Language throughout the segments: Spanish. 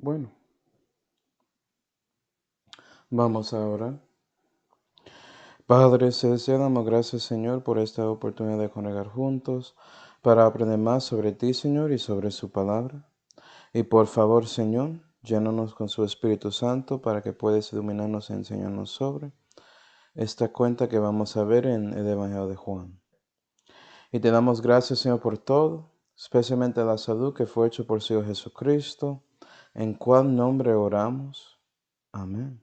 Bueno, vamos a orar. Padre Celestial, damos gracias, Señor, por esta oportunidad de congregar juntos para aprender más sobre ti, Señor, y sobre su palabra. Y por favor, Señor, llénanos con su Espíritu Santo para que puedas iluminarnos y enseñarnos sobre esta cuenta que vamos a ver en el Evangelio de Juan. Y te damos gracias, Señor, por todo, especialmente la salud que fue hecho por su Hijo Jesucristo, en cual nombre oramos. Amén.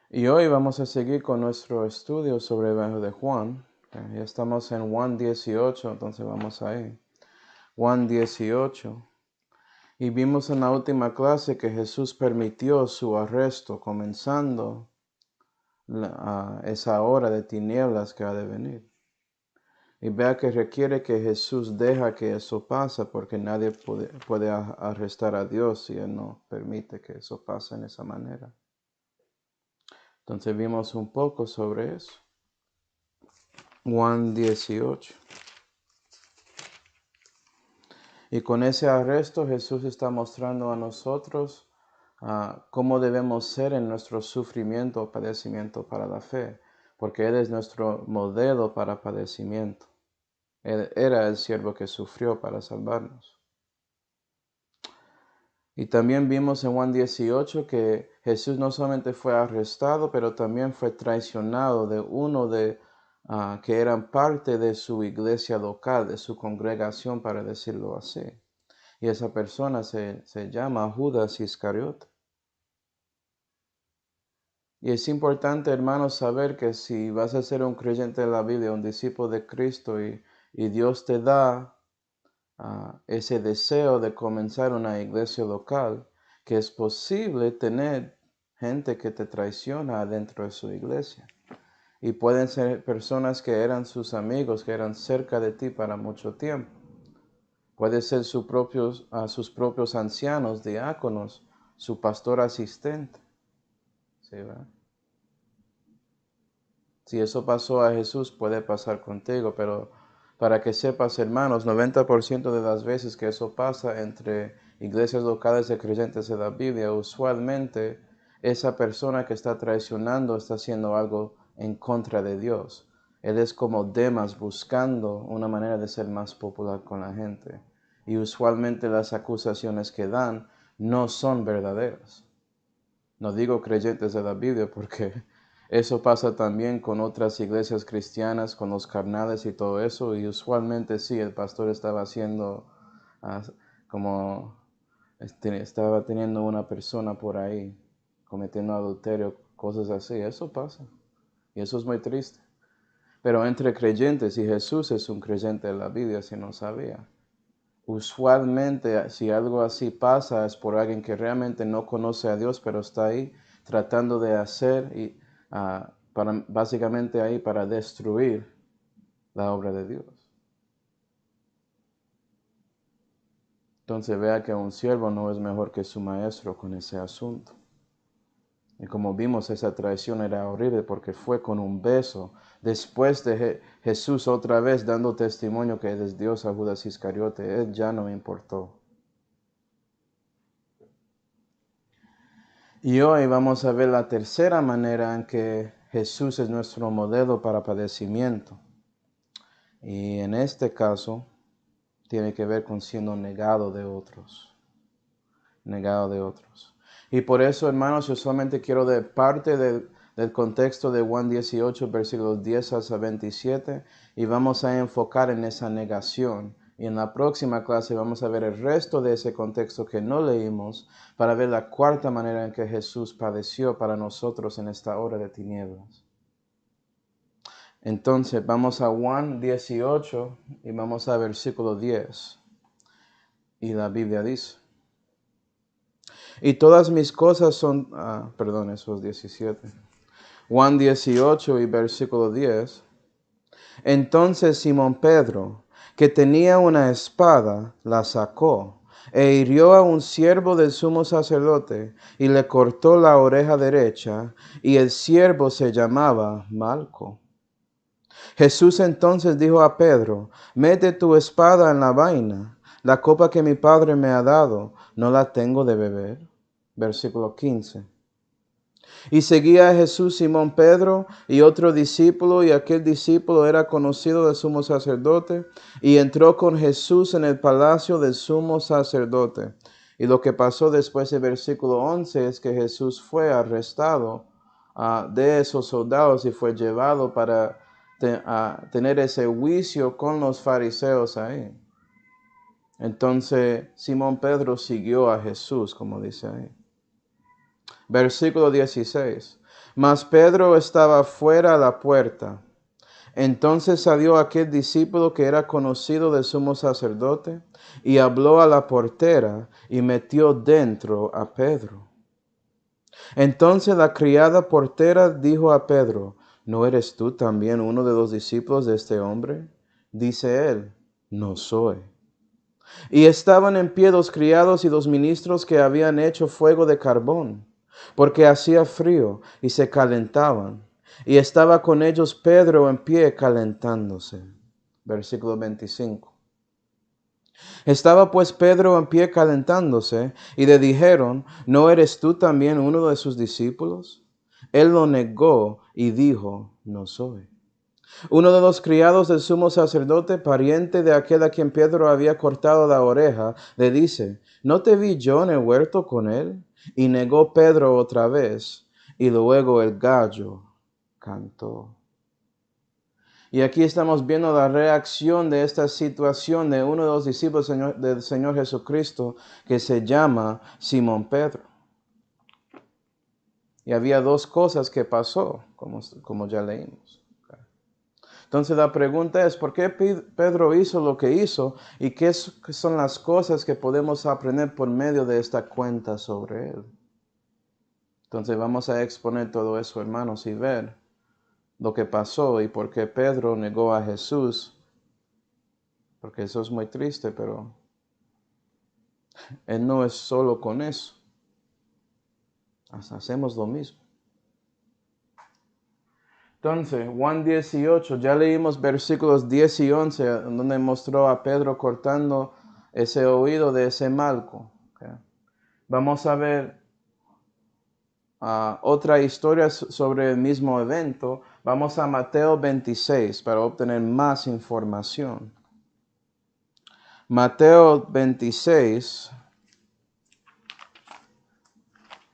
Y hoy vamos a seguir con nuestro estudio sobre el Evangelio de Juan. Ya estamos en Juan 18, entonces vamos ahí. Juan 18. Y vimos en la última clase que Jesús permitió su arresto, comenzando esa hora de tinieblas que ha de venir. Y vea que requiere que Jesús deja que eso pase, porque nadie puede arrestar a Dios si Él no permite que eso pase en esa manera. Entonces vimos un poco sobre eso. Juan 18. Y con ese arresto Jesús está mostrando a nosotros cómo debemos ser en nuestro sufrimiento o padecimiento para la fe, porque Él es nuestro modelo para padecimiento. Él era el siervo que sufrió para salvarnos. Y también vimos en Juan 18 que Jesús no solamente fue arrestado, pero también fue traicionado de uno que eran parte de su iglesia local, de su congregación, para decirlo así. Y esa persona se llama Judas Iscariote. Y es importante, hermanos, saber que si vas a ser un creyente de la Biblia, un discípulo de Cristo, y Dios te da ese deseo de comenzar una iglesia local, que es posible tener gente que te traiciona dentro de su iglesia. Y pueden ser personas que eran sus amigos, que eran cerca de ti para mucho tiempo. Puede ser sus propios ancianos, diáconos, su pastor asistente. ¿Sí, verdad? Si eso pasó a Jesús, puede pasar contigo, pero para que sepas, hermanos, 90% de las veces que eso pasa entre iglesias locales de creyentes de la Biblia, usualmente esa persona que está traicionando está haciendo algo en contra de Dios. Él es como Demas buscando una manera de ser más popular con la gente. Y usualmente las acusaciones que dan no son verdaderas. No digo creyentes de la Biblia porque eso pasa también con otras iglesias cristianas, con los carnales y todo eso. Y usualmente sí, el pastor estaba haciendo como estaba teniendo una persona por ahí, cometiendo adulterio, cosas así. Eso pasa. Y eso es muy triste. Pero entre creyentes, y Jesús es un creyente de la Biblia, si no sabía. Usualmente, si algo así pasa, es por alguien que realmente no conoce a Dios, pero está ahí tratando de hacer, básicamente ahí para destruir la obra de Dios. Entonces vea que un siervo no es mejor que su maestro con ese asunto. Y como vimos, esa traición era horrible porque fue con un beso. Después de Jesús otra vez dando testimonio que Él es Dios a Judas Iscariote, Él ya no importó. Y hoy vamos a ver la tercera manera en que Jesús es nuestro modelo para padecimiento. Y en este caso tiene que ver con siendo negado de otros. Negado de otros. Y por eso, hermanos, yo solamente quiero de parte del contexto de Juan 18, versículos 10 hasta 27, y vamos a enfocar en esa negación. Y en la próxima clase vamos a ver el resto de ese contexto que no leímos para ver la cuarta manera en que Jesús padeció para nosotros en esta hora de tinieblas. Entonces vamos a Juan 18 y vamos a versículo 10. Y la Biblia dice: y todas mis cosas son, eso es 17. Juan 18 y versículo 10. Entonces Simón Pedro, que tenía una espada, la sacó e hirió a un siervo del sumo sacerdote y le cortó la oreja derecha, y el siervo se llamaba Malco. Jesús entonces dijo a Pedro: mete tu espada en la vaina, La copa que mi Padre me ha dado, ¿no la tengo de beber? Versículo 15. Y seguía a Jesús Simón Pedro y otro discípulo, y aquel discípulo era conocido del sumo sacerdote, y entró con Jesús en el palacio del sumo sacerdote. Y lo que pasó después del versículo 11 es que Jesús fue arrestado de esos soldados y fue llevado para tener ese juicio con los fariseos ahí. Entonces Simón Pedro siguió a Jesús, como dice ahí. Versículo 16. Mas Pedro estaba fuera a la puerta. Entonces salió aquel discípulo que era conocido del sumo sacerdote y habló a la portera y metió dentro a Pedro. Entonces la criada portera dijo a Pedro, ¿no eres tú también uno de los discípulos de este hombre? Dice él, no soy. Y estaban en pie los criados y los ministros que habían hecho fuego de carbón, porque hacía frío y se calentaban. Y estaba con ellos Pedro en pie calentándose. Versículo 25. Estaba pues Pedro en pie calentándose, y le dijeron, ¿no eres tú también uno de sus discípulos? Él lo negó y dijo, no soy. Uno de los criados del sumo sacerdote, pariente de aquel a quien Pedro había cortado la oreja, le dice, ¿no te vi yo en el huerto con él? Y negó Pedro otra vez, y luego el gallo cantó. Y aquí estamos viendo la reacción de esta situación de uno de los discípulos del Señor Jesucristo, que se llama Simón Pedro. Y había dos cosas que pasó, como ya leímos. Entonces la pregunta es, ¿por qué Pedro hizo lo que hizo? ¿Y qué son las cosas que podemos aprender por medio de esta cuenta sobre él? Entonces vamos a exponer todo eso, hermanos, y ver lo que pasó y por qué Pedro negó a Jesús. Porque eso es muy triste, pero él no es solo con eso. Hacemos lo mismo. Entonces, Juan 18, ya leímos versículos 10 y 11, donde mostró a Pedro cortando ese oído de ese Malco. Okay. Vamos a ver otra historia sobre el mismo evento. Vamos a Mateo 26 para obtener más información. Mateo 26.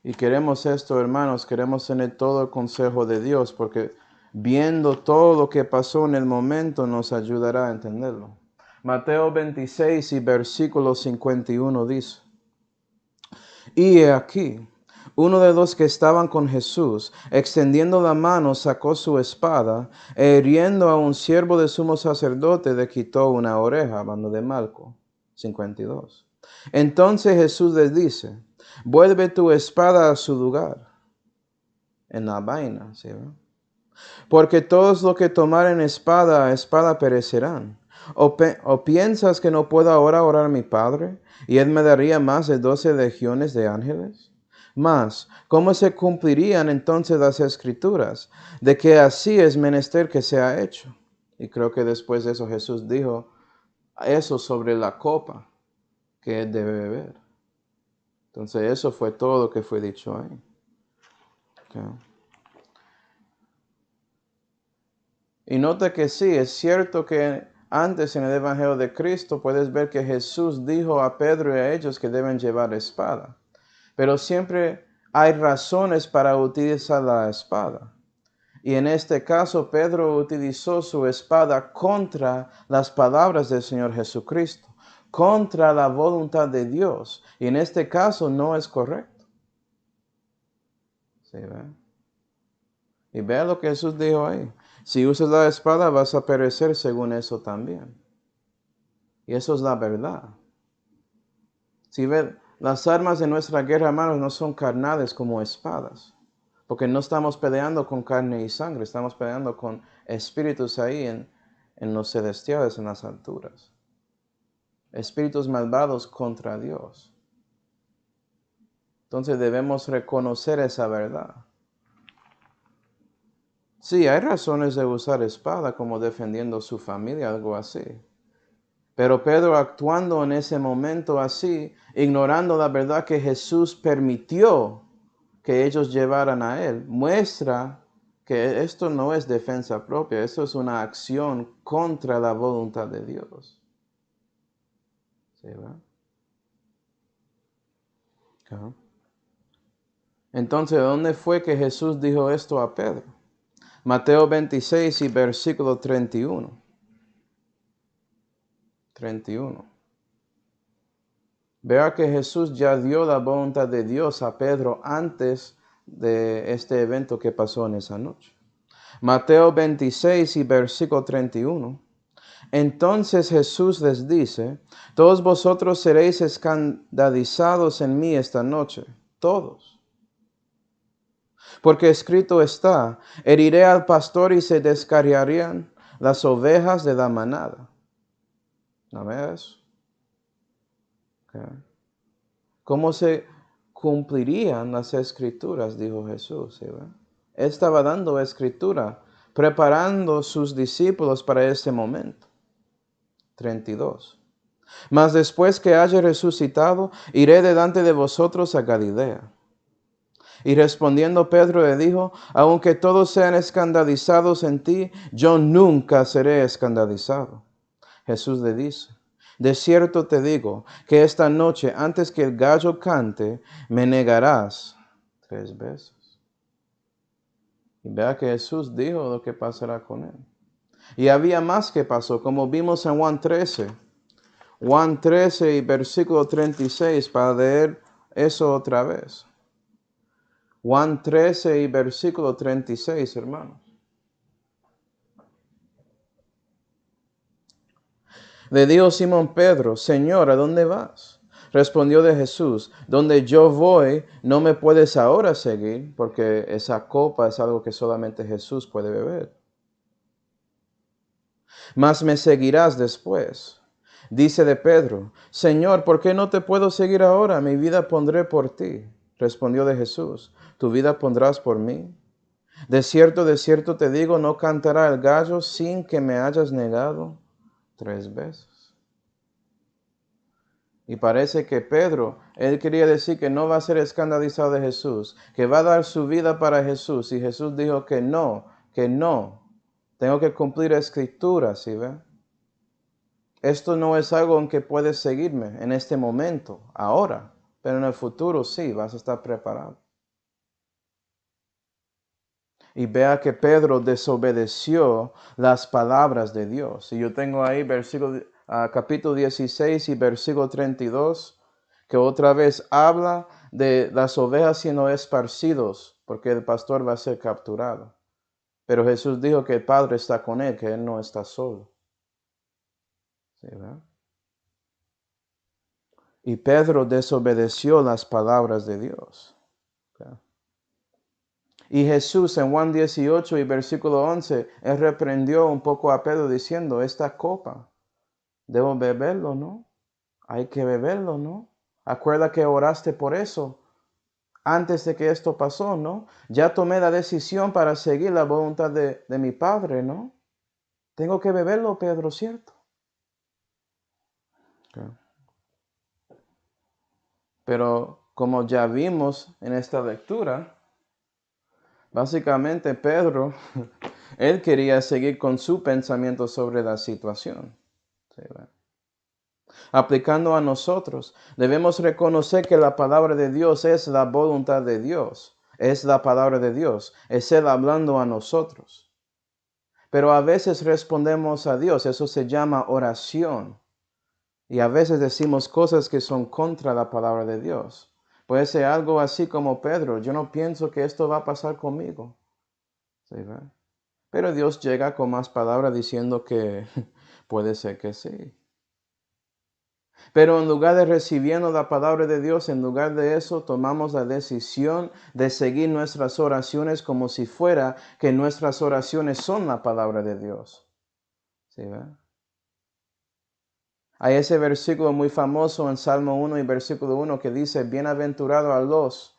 Y queremos esto, hermanos, queremos tener todo el consejo de Dios, porque viendo todo lo que pasó en el momento nos ayudará a entenderlo. Mateo 26 y versículo 51 dice, y he aquí, uno de los que estaban con Jesús, extendiendo la mano, sacó su espada, e hiriendo a un siervo del sumo sacerdote, le quitó una oreja, hablando de Malco. 52. Entonces Jesús les dice, vuelve tu espada a su lugar, en la vaina, ¿sí? Porque todos los que tomaren espada, a espada perecerán. ¿O piensas que no puedo ahora orar a mi Padre, y Él me daría más de 12 legiones de ángeles? Mas, ¿cómo se cumplirían entonces las Escrituras, de que así es menester que sea hecho? Y creo que después de eso Jesús dijo eso sobre la copa que Él debe beber. Entonces eso fue todo lo que fue dicho ahí. Okay. Y nota que sí, es cierto que antes en el Evangelio de Cristo puedes ver que Jesús dijo a Pedro y a ellos que deben llevar espada. Pero siempre hay razones para utilizar la espada. Y en este caso Pedro utilizó su espada contra las palabras del Señor Jesucristo, contra la voluntad de Dios. Y en este caso no es correcto. ¿Sí, ve? Y vea lo que Jesús dijo ahí. Si usas la espada vas a perecer según eso también. Y eso es la verdad. Si ve, las armas de nuestra guerra, hermanos, no son carnales como espadas. Porque no estamos peleando con carne y sangre, estamos peleando con espíritus ahí en los celestiales, en las alturas. Espíritus malvados contra Dios. Entonces debemos reconocer esa verdad. Sí, hay razones de usar espada como defendiendo su familia, algo así. Pero Pedro, actuando en ese momento así, ignorando la verdad que Jesús permitió que ellos llevaran a él, muestra que esto no es defensa propia, esto es una acción contra la voluntad de Dios. ¿Sí, verdad? Ajá. Entonces, ¿dónde fue que Jesús dijo esto a Pedro? Mateo 26 y versículo 31. 31. Vea que Jesús ya dio la voluntad de Dios a Pedro antes de este evento que pasó en esa noche. Mateo 26 y versículo 31. Entonces Jesús les dice, todos vosotros seréis escandalizados en mí esta noche, todos. Porque escrito está, heriré al pastor y se descarriarían las ovejas de la manada. ¿No ves? Okay. ¿Cómo se cumplirían las escrituras? Dijo Jesús. ¿Sí? Él estaba dando escritura, preparando sus discípulos para ese momento. 32. Mas después que haya resucitado, iré delante de vosotros a Galilea. Y respondiendo Pedro le dijo, aunque todos sean escandalizados en ti, yo nunca seré escandalizado. Jesús le dice, de cierto te digo, que esta noche, antes que el gallo cante, me negarás 3 veces. Y vea que Jesús dijo lo que pasará con él. Y había más que pasó, como vimos en Juan 13. Juan 13 y versículo 36, para leer eso otra vez. Juan 13 y versículo 36, hermanos. Le dijo Simón Pedro, Señor, ¿a dónde vas? Respondió de Jesús, donde yo voy, no me puedes ahora seguir, porque esa copa es algo que solamente Jesús puede beber. Mas me seguirás después. Dice de Pedro, Señor, ¿por qué no te puedo seguir ahora? Mi vida pondré por ti. Respondió de Jesús, ¿tu vida pondrás por mí? De cierto te digo, no cantará el gallo sin que me hayas negado 3 veces. Y parece que Pedro, él quería decir que no va a ser escandalizado de Jesús, que va a dar su vida para Jesús. Y Jesús dijo que no. Tengo que cumplir la escritura, ¿sí ve? Esto no es algo en que puedes seguirme en este momento, ahora, pero en el futuro sí, vas a estar preparado. Y vea que Pedro desobedeció las palabras de Dios. Y yo tengo ahí capítulo 16 y versículo 32, que otra vez habla de las ovejas siendo esparcidos, porque el pastor va a ser capturado. Pero Jesús dijo que el Padre está con él, que él no está solo. ¿Sí, verdad? Y Pedro desobedeció las palabras de Dios. ¿Okay? Y Jesús en Juan 18 y versículo 11, él reprendió un poco a Pedro diciendo, esta copa, debo beberlo, ¿no? Hay que beberlo, ¿no? Acuerda que oraste por eso antes de que esto pasó, ¿no? Ya tomé la decisión para seguir la voluntad de mi Padre, ¿no? Tengo que beberlo, Pedro, ¿cierto? Okay. Pero como ya vimos en esta lectura, básicamente Pedro, él quería seguir con su pensamiento sobre la situación. ¿Sí? Aplicando a nosotros, debemos reconocer que la palabra de Dios es la voluntad de Dios. Es la palabra de Dios. Es Él hablando a nosotros. Pero a veces respondemos a Dios. Eso se llama oración. Y a veces decimos cosas que son contra la palabra de Dios. Puede ser algo así como Pedro. Yo no pienso que esto va a pasar conmigo. ¿Sí, verdad? Pero Dios llega con más palabras diciendo que puede ser que sí. Pero en lugar de recibiendo la palabra de Dios, en lugar de eso, tomamos la decisión de seguir nuestras oraciones como si fuera que nuestras oraciones son la palabra de Dios. ¿Sí, verdad? Hay ese versículo muy famoso en Salmo 1 y versículo 1 que dice, bienaventurados a los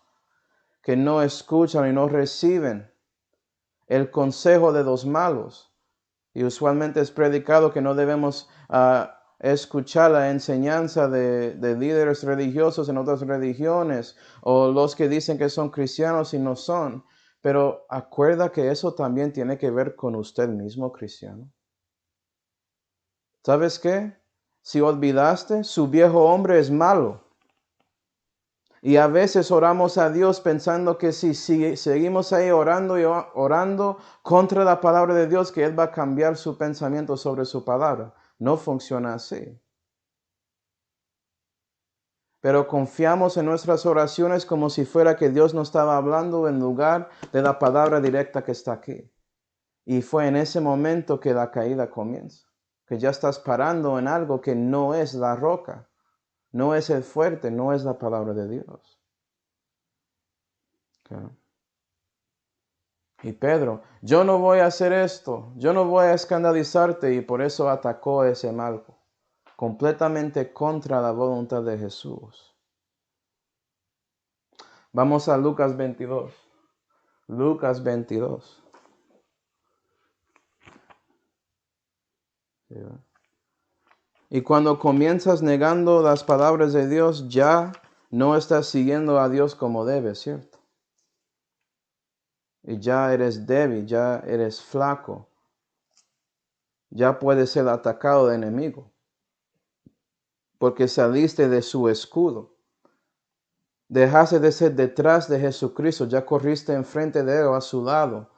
que no escuchan y no reciben el consejo de los malos. Y usualmente es predicado que no debemos escuchar la enseñanza de líderes religiosos en otras religiones o los que dicen que son cristianos y no son. Pero acuerda que eso también tiene que ver con usted mismo, cristiano. ¿Sabes qué? Si olvidaste, su viejo hombre es malo. Y a veces oramos a Dios pensando que si seguimos ahí orando y orando contra la palabra de Dios, que Él va a cambiar su pensamiento sobre su palabra. No funciona así. Pero confiamos en nuestras oraciones como si fuera que Dios nos estaba hablando en lugar de la palabra directa que está aquí. Y fue en ese momento que la caída comienza. Que ya estás parando en algo que no es la roca, no es el fuerte, no es la palabra de Dios. Okay. Y Pedro, yo no voy a hacer esto, yo no voy a escandalizarte, y por eso atacó ese malco, completamente contra la voluntad de Jesús. Vamos a Lucas 22. Lucas 22. Y cuando comienzas negando las palabras de Dios, ya no estás siguiendo a Dios como debes, ¿cierto? Y ya eres débil, ya eres flaco. Ya puedes ser atacado de enemigo. Porque saliste de su escudo. Dejaste de ser detrás de Jesucristo, ya corriste enfrente de Él o a su lado,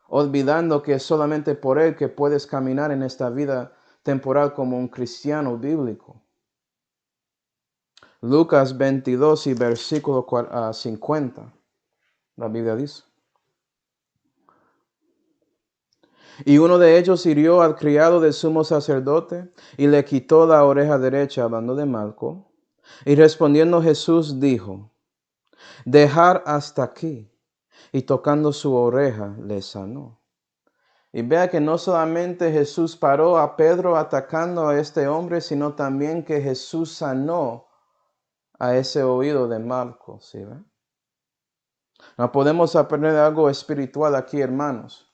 olvidando que es solamente por Él que puedes caminar en esta vida temporal como un cristiano bíblico. Lucas 22 y versículo 50, la Biblia dice. Y uno de ellos hirió al criado del sumo sacerdote y le quitó la oreja derecha, hablando de Malco. Y respondiendo Jesús dijo, dejar hasta aquí. Y tocando su oreja le sanó. Y vea que no solamente Jesús paró a Pedro atacando a este hombre, sino también que Jesús sanó a ese oído de Malco. ¿Sí ve? No podemos aprender algo espiritual aquí, hermanos.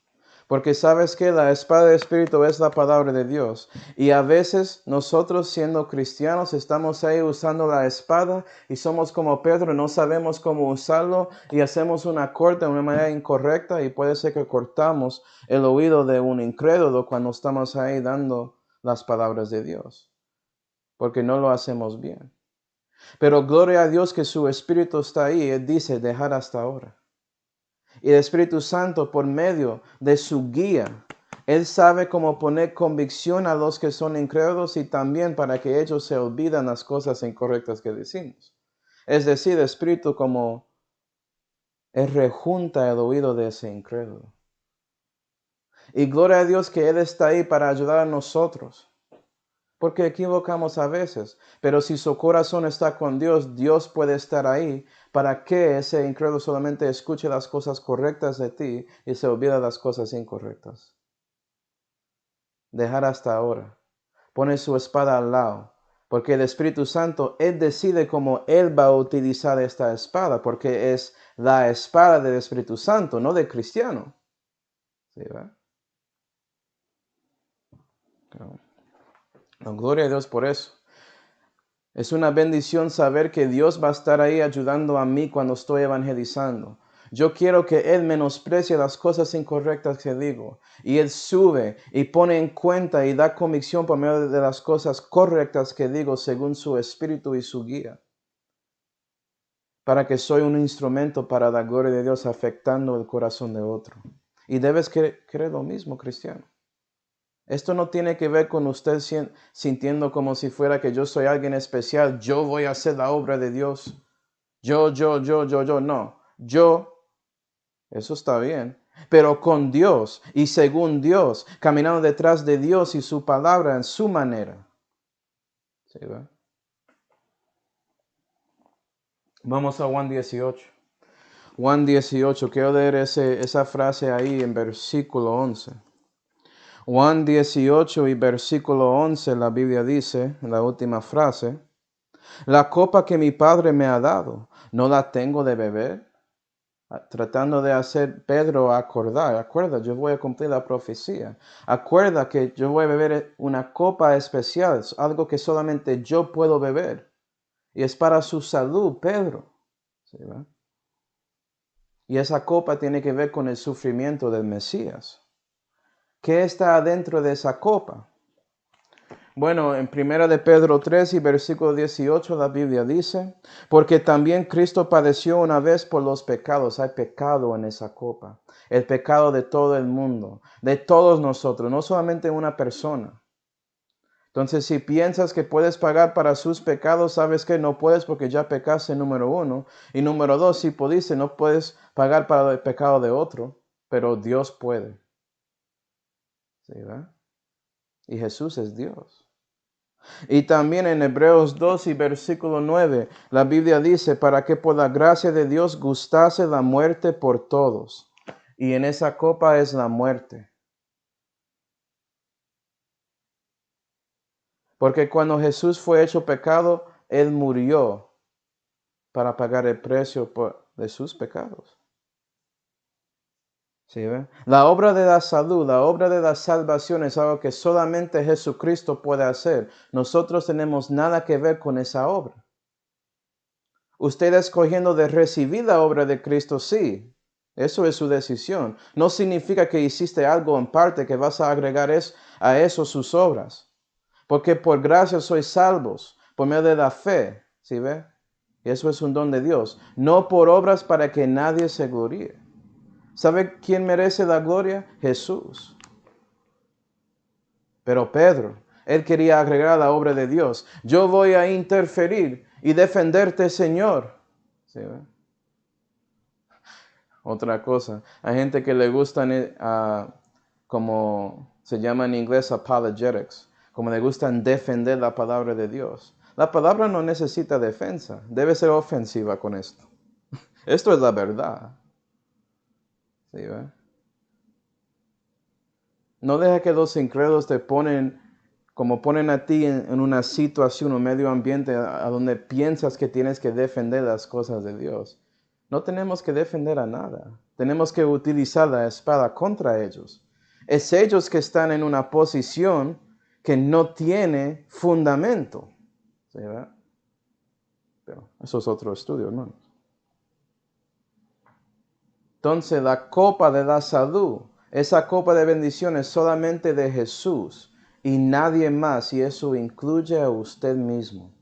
Porque sabes que la espada del Espíritu es la palabra de Dios. Y a veces nosotros siendo cristianos estamos ahí usando la espada y somos como Pedro, no sabemos cómo usarlo y hacemos una corte de una manera incorrecta y puede ser que cortamos el oído de un incrédulo cuando estamos ahí dando las palabras de Dios. Porque no lo hacemos bien. Pero gloria a Dios que su Espíritu está ahí. Él dice dejar hasta ahora. Y el Espíritu Santo, por medio de su guía, Él sabe cómo poner convicción a los que son incrédulos y también para que ellos se olviden las cosas incorrectas que decimos. Es decir, el Espíritu como Él rejunta el oído de ese incrédulo. Y gloria a Dios que Él está ahí para ayudar a nosotros. Porque equivocamos a veces, pero si su corazón está con Dios, Dios puede estar ahí para que ese incrédulo solamente escuche las cosas correctas de ti y se olvide las cosas incorrectas. Dejar hasta ahora. Pone su espada al lado, porque el Espíritu Santo, Él decide cómo Él va a utilizar esta espada, porque es la espada del Espíritu Santo, no del cristiano. ¿Sí, va? No, gloria a Dios por eso. Es una bendición saber que Dios va a estar ahí ayudando a mí cuando estoy evangelizando. Yo quiero que Él menosprecie las cosas incorrectas que digo. Y Él sube y pone en cuenta y da convicción por medio de las cosas correctas que digo según su espíritu y su guía. Para que soy un instrumento para la gloria de Dios afectando el corazón de otro. Y debes creer lo mismo, cristiano. Esto no tiene que ver con usted sintiendo como si fuera que yo soy alguien especial. Yo voy a hacer la obra de Dios. Yo. No. Eso está bien. Pero con Dios y según Dios, caminando detrás de Dios y su palabra en su manera. ¿Sí, va? Vamos a Juan 18. Juan 18, quiero leer esa frase ahí en versículo 11. Juan 18 y versículo 11, la Biblia dice, en la última frase, la copa que mi Padre me ha dado, ¿no la tengo de beber? tratando de hacer Pedro acordar. Acuerda, yo voy a cumplir la profecía. Acuerda que yo voy a beber una copa especial, es algo que solamente yo puedo beber. Y es para su salud, Pedro. ¿Sí, va? Y esa copa tiene que ver con el sufrimiento del Mesías. ¿Qué está adentro de esa copa? Bueno, en 1 de Pedro 3 y versículo 18 la Biblia dice, porque también Cristo padeció una vez por los pecados. Hay pecado en esa copa. El pecado de todo el mundo, de todos nosotros, no solamente una persona. Entonces, si piensas que puedes pagar para sus pecados, sabes que no puedes porque ya pecaste, número uno. Y número dos, si pudiste, no puedes pagar para el pecado de otro, pero Dios puede. ¿Sí, va? Y Jesús es Dios. Y también en Hebreos 2 y versículo 9, la Biblia dice, para que por la gracia de Dios gustase la muerte por todos. Y en esa copa es la muerte. Porque cuando Jesús fue hecho pecado, Él murió para pagar el precio de sus pecados. ¿Sí, ve? La obra de la salud, la obra de la salvación es algo que solamente Jesucristo puede hacer. Nosotros tenemos nada que ver con esa obra. Usted escogiendo de recibir la obra de Cristo, sí. Eso es su decisión. No significa que hiciste algo en parte que vas a agregar a eso sus obras. Porque por gracia sois salvos, por medio de la fe. ¿Sí ve? Y eso es un don de Dios. No por obras para que nadie se gloríe. ¿Sabe quién merece la gloria? Jesús. Pero Pedro, él quería agregar la obra de Dios. Yo voy a interferir y defenderte, Señor. ¿Sí ve? Otra cosa, hay gente que le gustan, como se llama en inglés, apologetics, como le gustan defender la palabra de Dios. La palabra no necesita defensa, debe ser ofensiva con esto. Esto es la verdad. ¿Sí, ve? No deja que los incrédulos te ponen, como ponen a ti en una situación o medio ambiente a donde piensas que tienes que defender las cosas de Dios. No tenemos que defender a nada. Tenemos que utilizar la espada contra ellos. Es ellos que están en una posición que no tiene fundamento. ¿Sí, verdad? Pero eso es otro estudio, hermanos. Entonces, la copa de la salud, esa copa de bendición es solamente de Jesús y nadie más, y eso incluye a usted mismo.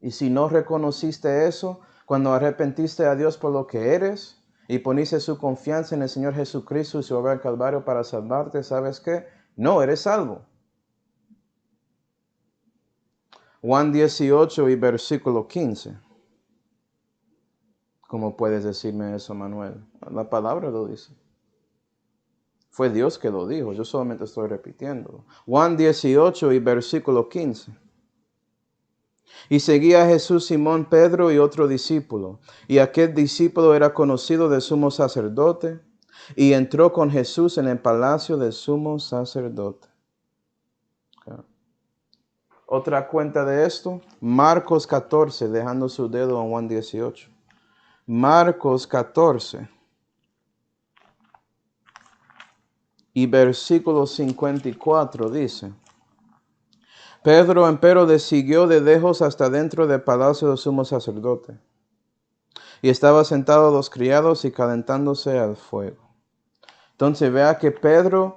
Y si no reconociste eso, cuando arrepentiste a Dios por lo que eres y poniste su confianza en el Señor Jesucristo y su obra al Calvario para salvarte, ¿sabes qué? No eres salvo. Juan 18 y versículo 15. ¿Cómo puedes decirme eso, Manuel? La palabra lo dice. Fue Dios que lo dijo, yo solamente estoy repitiendo. Juan 18 y versículo 15. Y seguía a Jesús Simón, Pedro y otro discípulo. Y aquel discípulo era conocido del sumo sacerdote y entró con Jesús en el palacio del sumo sacerdote. Otra cuenta de esto, Marcos 14, dejando su dedo en Juan 18. Marcos 14 y versículo 54 dice, Pedro empero le siguió de lejos hasta dentro del palacio del sumo sacerdote. Y estaba sentado los criados y calentándose al fuego. Entonces vea que Pedro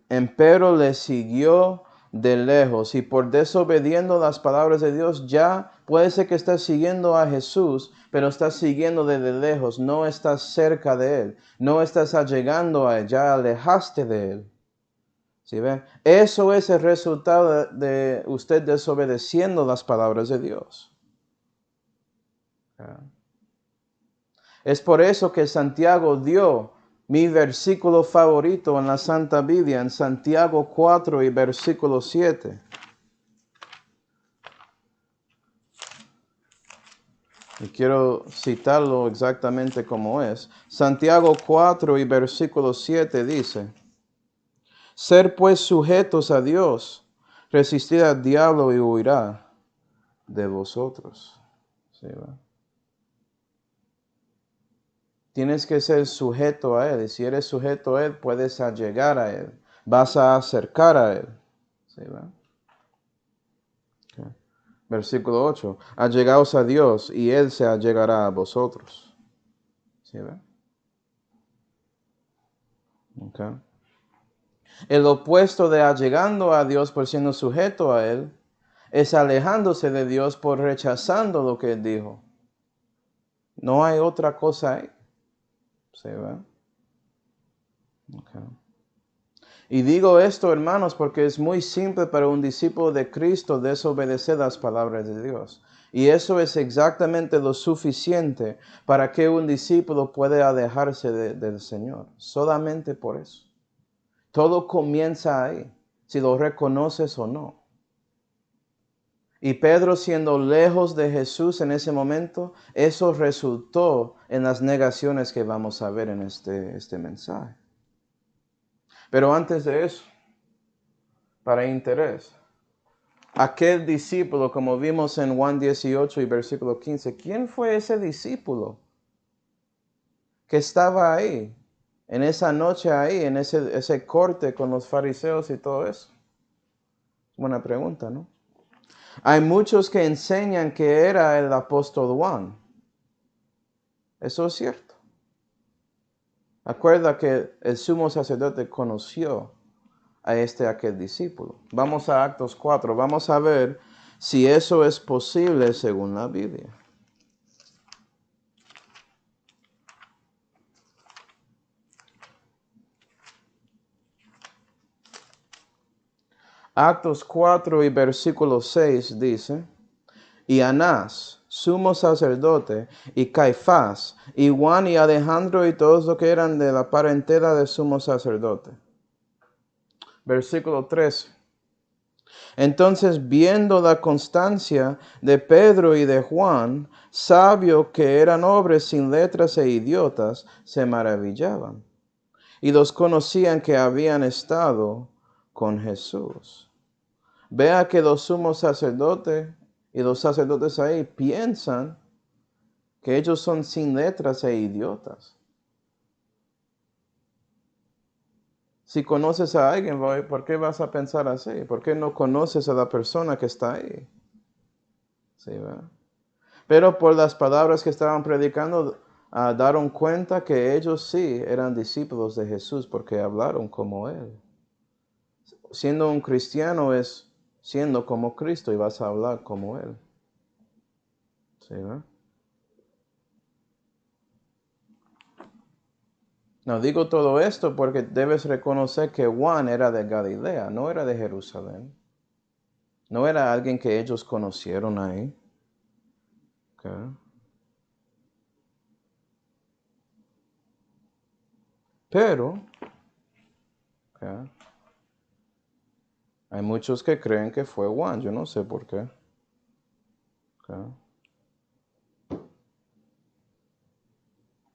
empero le siguió de lejos y por desobediendo las palabras de Dios ya puede ser que estás siguiendo a Jesús, pero estás siguiendo desde lejos, no estás cerca de Él, no estás llegando a Él, ya alejaste de Él. ¿Sí ven? Eso es el resultado de usted desobedeciendo las palabras de Dios. Es por eso que Santiago dio mi versículo favorito en la Santa Biblia, en Santiago 4 y versículo 7. Y quiero citarlo exactamente como es. Santiago 4 y versículo 7 dice, ser pues sujetos a Dios, resistid al diablo y huirá de vosotros. ¿Sí, va? Tienes que ser sujeto a Él. Y si eres sujeto a Él, puedes llegar a Él. Vas a acercar a Él. ¿Sí, va? Okay. Versículo 8. Allegaos a Dios y Él se allegará a vosotros. ¿Sí, va? Okay. El opuesto de allegando a Dios por siendo sujeto a Él es alejándose de Dios por rechazando lo que Él dijo. No hay otra cosa ahí. ¿Sí, va? Okay. Y digo esto, hermanos, porque es muy simple para un discípulo de Cristo desobedecer las palabras de Dios. Y eso es exactamente lo suficiente para que un discípulo pueda alejarse del Señor. Solamente por eso. Todo comienza ahí, si lo reconoces o no. Y Pedro, siendo lejos de Jesús en ese momento, eso resultó en las negaciones que vamos a ver en este mensaje. Pero antes de eso, para interés, aquel discípulo, como vimos en Juan 18 y versículo 15, ¿quién fue ese discípulo que estaba ahí, en esa noche ahí, en ese corte con los fariseos y todo eso? Buena pregunta, ¿no? Hay muchos que enseñan que era el apóstol Juan. Eso es cierto. Acuerda que el sumo sacerdote conoció a aquel discípulo. Vamos a Actos 4. Vamos a ver si eso es posible según la Biblia. Actos 4 y versículo 6 dice, y Anás, sumo sacerdote, y Caifás, y Juan y Alejandro y todos los que eran de la parentela del sumo sacerdote. Versículo 13. Entonces, viendo la constancia de Pedro y de Juan, sabios que eran hombres sin letras e idiotas, se maravillaban. Y los conocían que habían estado con Jesús. Vea que los sumos sacerdotes y los sacerdotes ahí piensan que ellos son sin letras e idiotas. Si conoces a alguien, ¿por qué vas a pensar así? ¿Por qué no conoces a la persona que está ahí? ¿Sí, verdad? Pero por las palabras que estaban predicando, daron cuenta que ellos sí eran discípulos de Jesús porque hablaron como Él. Siendo un cristiano es siendo como Cristo y vas a hablar como Él. ¿Sí, verdad? No digo todo esto porque debes reconocer que Juan era de Galilea, no era de Jerusalén. No era alguien que ellos conocieron ahí. Okay. Pero okay, hay muchos que creen que fue Juan, yo no sé por qué. Okay.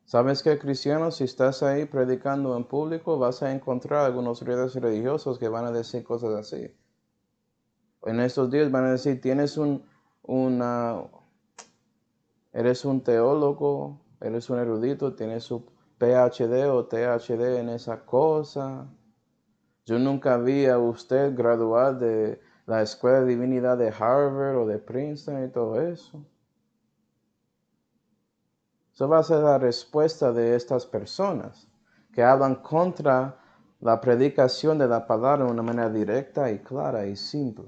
¿Sabes qué, cristiano? Si estás ahí predicando en público, vas a encontrar algunos líderes religiosos que van a decir cosas así. En estos días van a decir, eres un teólogo, eres un erudito, tienes un PhD o ThD en esa cosa. Yo nunca vi a usted graduar de la Escuela de Divinidad de Harvard o de Princeton y todo eso. Eso va a ser la respuesta de estas personas que hablan contra la predicación de la palabra de una manera directa y clara y simple.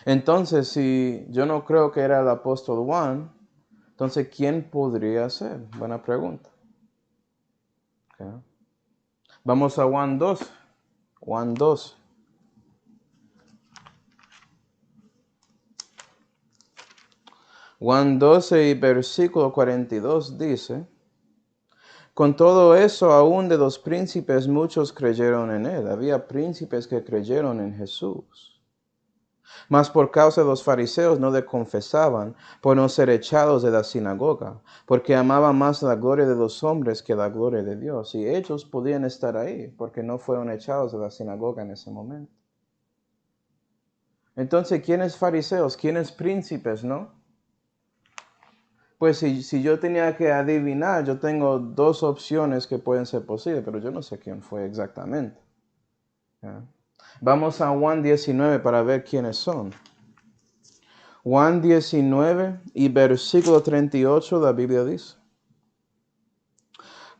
Entonces, si yo no creo que era el apóstol Juan, entonces, ¿quién podría ser? Buena pregunta. Okay. Vamos a Juan 2. Juan 2. Juan 12 y versículo 42 dice, con todo eso, aún de los príncipes muchos creyeron en él. Había príncipes que creyeron en Jesús. Mas por causa de los fariseos no le confesaban, por no ser echados de la sinagoga, porque amaban más la gloria de los hombres que la gloria de Dios. Y ellos podían estar ahí, porque no fueron echados de la sinagoga en ese momento. Entonces, ¿quiénes fariseos? ¿Quiénes príncipes, no? Pues si yo tenía que adivinar, yo tengo dos opciones que pueden ser posibles, pero yo no sé quién fue exactamente. ¿Ya? Vamos a Juan 19 para ver quiénes son. Juan 19 y versículo 38, la Biblia dice: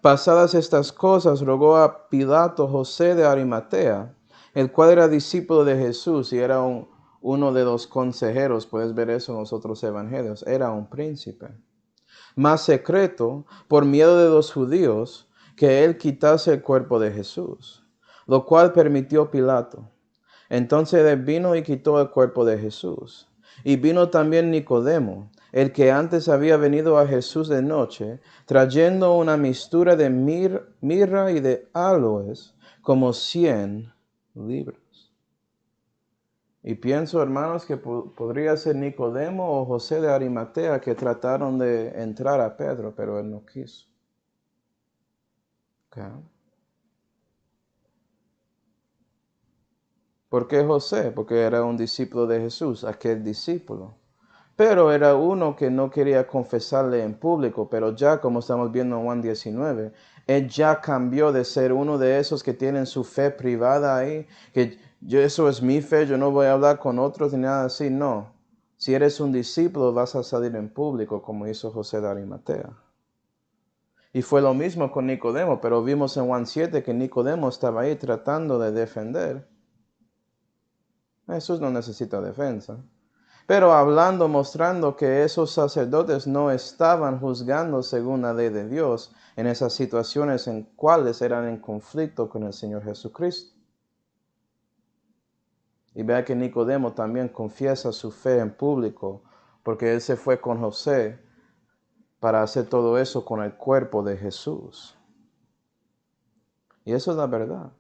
Pasadas estas cosas, rogó a Pilato José de Arimatea, el cual era discípulo de Jesús y era uno de los consejeros. Puedes ver eso en los otros evangelios. Era un príncipe. Más secreto, por miedo de los judíos, que él quitase el cuerpo de Jesús, lo cual permitió Pilato. Entonces él vino y quitó el cuerpo de Jesús. Y vino también Nicodemo, el que antes había venido a Jesús de noche, trayendo una mistura de mirra y de aloes, como 100 libras. Y pienso, hermanos, que podría ser Nicodemo o José de Arimatea que trataron de entrar a Pedro, pero él no quiso. Okay. ¿Por qué José? Porque era un discípulo de Jesús, aquel discípulo. Pero era uno que no quería confesarle en público, pero ya como estamos viendo en Juan 19, él ya cambió de ser uno de esos que tienen su fe privada ahí, que eso es mi fe, yo no voy a hablar con otros ni nada así, no. Si eres un discípulo vas a salir en público como hizo José de Arimatea. Y fue lo mismo con Nicodemo, pero vimos en Juan 7 que Nicodemo estaba ahí tratando de defender. Jesús no necesita defensa. Pero hablando, mostrando que esos sacerdotes no estaban juzgando según la ley de Dios en esas situaciones en cuales eran en conflicto con el Señor Jesucristo. Y vea que Nicodemo también confiesa su fe en público, porque él se fue con José para hacer todo eso con el cuerpo de Jesús. Y eso es la verdad.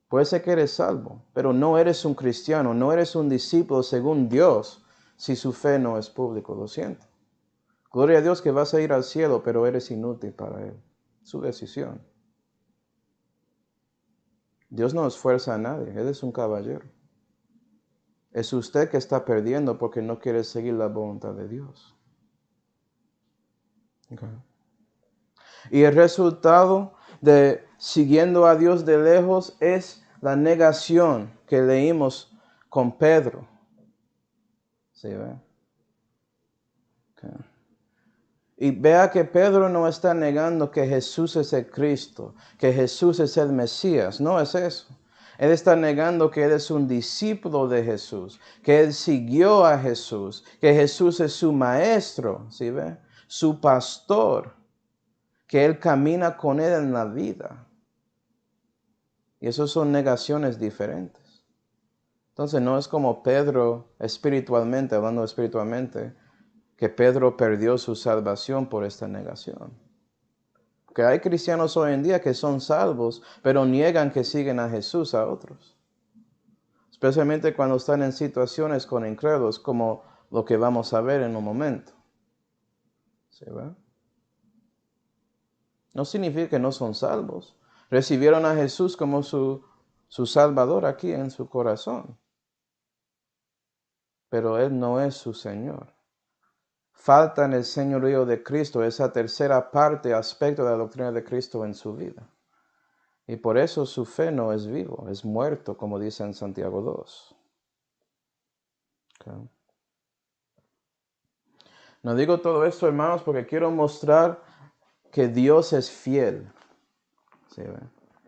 Puede ser que eres salvo, pero no eres un cristiano, no eres un discípulo según Dios si su fe no es público, lo siento. Gloria a Dios que vas a ir al cielo, pero eres inútil para Él. Su decisión. Dios no esfuerza a nadie, Él es un caballero. Es usted que está perdiendo porque no quiere seguir la voluntad de Dios. Okay. Y el resultado de siguiendo a Dios de lejos es la negación que leímos con Pedro. ¿Sí ve? Okay. Y vea que Pedro no está negando que Jesús es el Cristo, que Jesús es el Mesías. No es eso. Él está negando que él es un discípulo de Jesús, que él siguió a Jesús, que Jesús es su maestro, ¿sí ve? Su pastor, que él camina con él en la vida. Y eso son negaciones diferentes. Entonces no es como Pedro espiritualmente, hablando espiritualmente, que Pedro perdió su salvación por esta negación. Que hay cristianos hoy en día que son salvos, pero niegan que siguen a Jesús a otros. Especialmente cuando están en situaciones con incrédulos, como lo que vamos a ver en un momento. ¿Sí ve? No significa que no son salvos. Recibieron a Jesús como su Salvador aquí en su corazón. Pero Él no es su Señor. Falta en el señorío de Cristo esa tercera parte, aspecto de la doctrina de Cristo en su vida. Y por eso su fe no es vivo, es muerto, como dice en Santiago 2. Okay. No digo todo esto, hermanos, porque quiero mostrar que Dios es fiel. ¿Sí,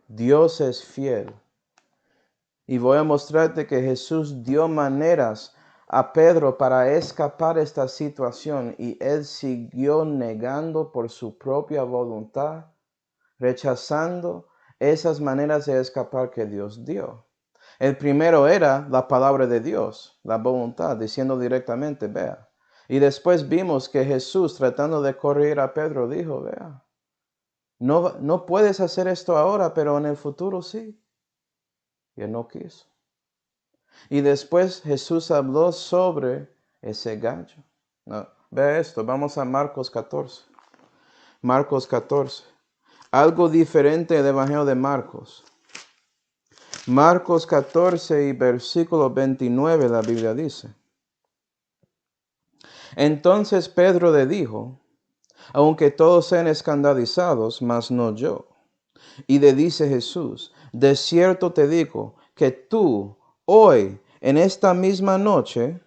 Dios es fiel. Y voy a mostrarte que Jesús dio maneras a Pedro para escapar de esta situación y él siguió negando por su propia voluntad, rechazando esas maneras de escapar que Dios dio. El primero era la palabra de Dios, la voluntad, diciendo directamente, vea. Y después vimos que Jesús, tratando de corregir a Pedro, dijo, vea, no puedes hacer esto ahora, pero en el futuro sí. Y él no quiso. Y después Jesús habló sobre ese gallo. No, vea esto, vamos a Marcos 14. Marcos 14. Algo diferente del Evangelio de Marcos. Marcos 14 y versículo 29 la Biblia dice: Entonces Pedro le dijo, aunque todos sean escandalizados, mas no yo. Y le dice Jesús, de cierto te digo que tú hoy, en esta misma noche,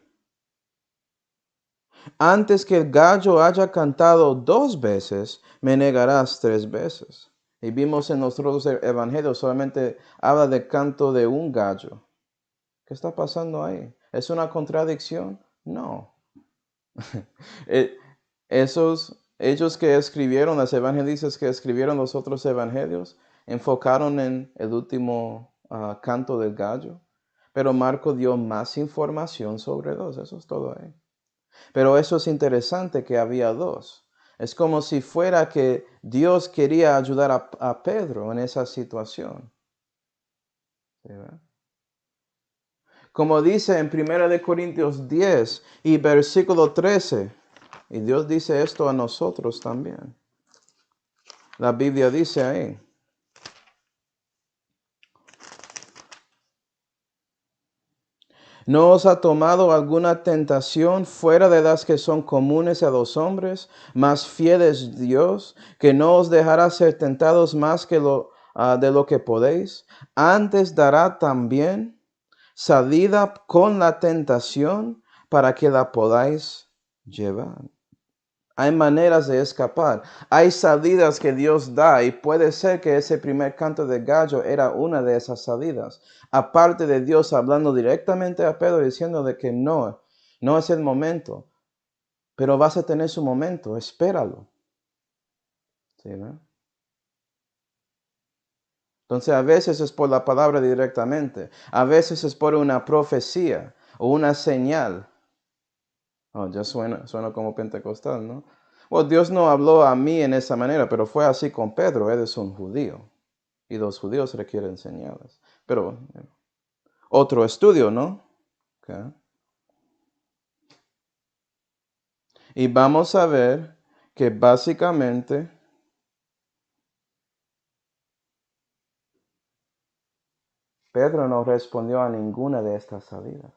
antes que el gallo haya cantado 2 veces, me negarás 3 veces. Y vimos en los otros evangelios solamente habla de canto de un gallo. ¿Qué está pasando ahí? ¿Es una contradicción? No. Ellos que escribieron, los evangelistas que escribieron los otros evangelios, enfocaron en el último canto del gallo. Pero Marco dio más información sobre dos. Eso es todo ahí. Pero eso es interesante que había dos. Es como si fuera que Dios quería ayudar a Pedro en esa situación. ¿Sí, verdad? Como dice en 1 Corintios 10 y versículo 13. Y Dios dice esto a nosotros también. La Biblia dice ahí. ¿No os ha tomado alguna tentación fuera de las que son comunes a los hombres? Más fiel es Dios, que no os dejará ser tentados más que de lo que podéis. Antes dará también salida con la tentación para que la podáis llevar. Hay maneras de escapar. Hay salidas que Dios da y puede ser que ese primer canto de gallo era una de esas salidas. Aparte de Dios hablando directamente a Pedro diciéndole que no es el momento. Pero vas a tener su momento, espéralo. ¿Sí, no? Entonces a veces es por la palabra directamente. A veces es por una profecía o una señal. Oh, ya suena como pentecostal, ¿no? Bueno, Dios no habló a mí en esa manera, pero fue así con Pedro. Él es un judío y los judíos requieren señales. Pero otro estudio, ¿no? Okay. Y vamos a ver que básicamente Pedro no respondió a ninguna de estas salidas.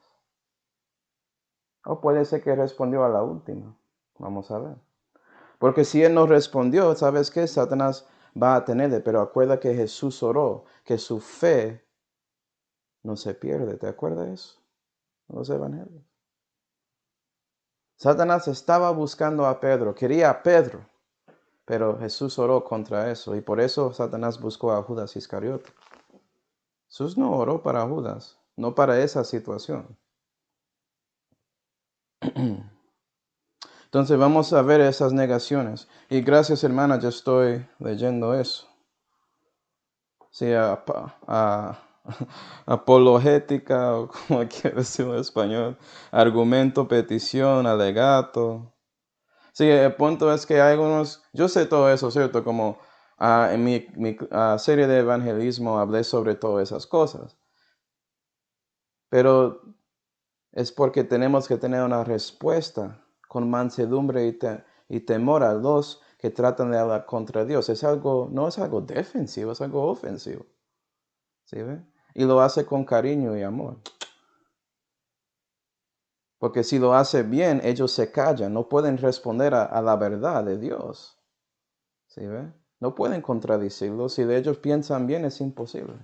O puede ser que respondió a la última. Vamos a ver. Porque si él no respondió, ¿sabes qué? Satanás va a tenerle. Pero acuerda que Jesús oró, que su fe no se pierde. ¿Te acuerdas de eso? Los evangelios. Satanás estaba buscando a Pedro, quería a Pedro, pero Jesús oró contra eso y por eso Satanás buscó a Judas Iscariote. Jesús no oró para Judas, no para esa situación. Entonces vamos a ver esas negaciones. Y gracias, hermana, yo estoy leyendo eso. Sí, apologética, o como quiero decirlo en español, argumento, petición, alegato. Sí, el punto es que hay algunos, yo sé todo eso, ¿cierto? Como en mi serie de evangelismo hablé sobre todas esas cosas. Pero es porque tenemos que tener una respuesta con mansedumbre y temor a los que tratan de hablar contra Dios. No es algo defensivo, es algo ofensivo. ¿Sí ve? Y lo hace con cariño y amor. Porque si lo hace bien, ellos se callan, no pueden responder a la verdad de Dios. ¿Sí ve? No pueden contradecirlo. Si ellos piensan bien, es imposible.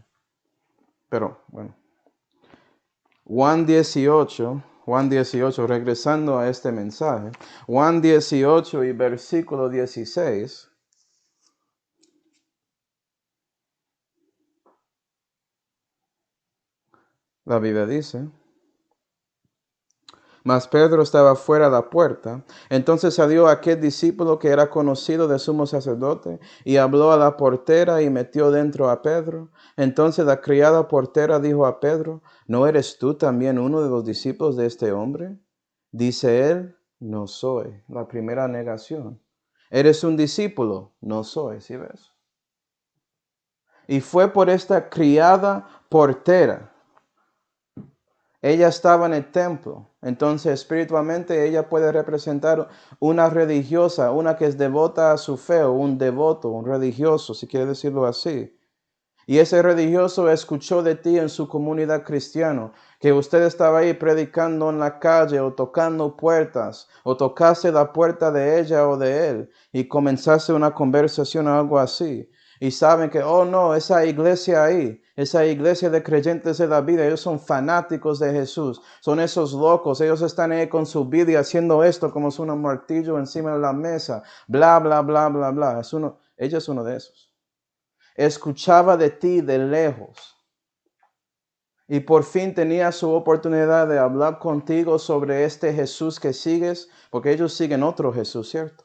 Pero, bueno. Juan 18, regresando a este mensaje. Juan 18 y versículo 16. La Biblia dice: Mas Pedro estaba fuera de la puerta. Entonces salió aquel discípulo que era conocido del sumo sacerdote y habló a la portera y metió dentro a Pedro. Entonces la criada portera dijo a Pedro: ¿No eres tú también uno de los discípulos de este hombre? Dice él: No soy. La primera negación. ¿Eres un discípulo? No soy. ¿Sí ves? Y fue por esta criada portera. Ella estaba en el templo, entonces espiritualmente ella puede representar una religiosa, una que es devota a su fe, o un devoto, un religioso, si quiere decirlo así. Y ese religioso escuchó de ti en su comunidad cristiana Que usted estaba ahí predicando en la calle o tocando puertas, o tocaste la puerta de ella o de él y comenzaste una conversación o algo así. Y saben que, oh no, esa iglesia ahí, esa iglesia de creyentes de la vida, ellos son fanáticos de Jesús, son esos locos, ellos están ahí con su Biblia haciendo esto como si un martillo encima de la mesa, bla, bla, bla, bla, bla. Ella es uno de esos. Escuchaba de ti de lejos. Y por fin tenía su oportunidad de hablar contigo sobre este Jesús que sigues, porque ellos siguen otro Jesús, ¿cierto?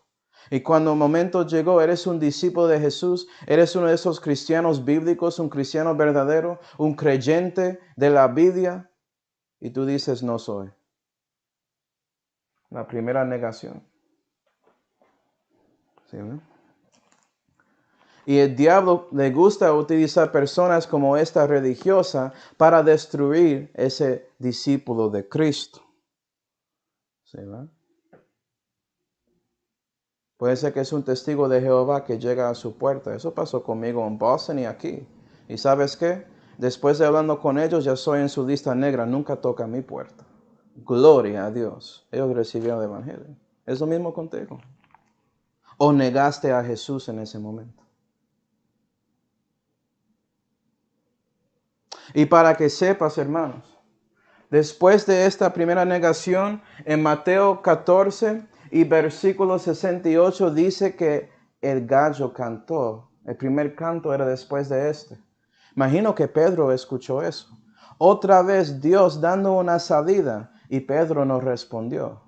Y cuando el momento llegó, eres un discípulo de Jesús, eres uno de esos cristianos bíblicos, un cristiano verdadero, un creyente de la Biblia, y tú dices, no soy. La primera negación. ¿Sí, no? Y el diablo le gusta utilizar personas como esta religiosa para destruir ese discípulo de Cristo. ¿Sí, no? Puede ser que es un testigo de Jehová que llega a su puerta. Eso pasó conmigo en Boston y aquí. ¿Y sabes qué? Después de hablando con ellos, ya soy en su lista negra. Nunca toca mi puerta. Gloria a Dios. Ellos recibieron el evangelio. Es lo mismo contigo. ¿O negaste a Jesús en ese momento? Y para que sepas, hermanos, después de esta primera negación, en Mateo 14 y versículo 68 dice que el gallo cantó. El primer canto era después de este. Imagino que Pedro escuchó eso. Otra vez Dios dando una salida y Pedro no respondió.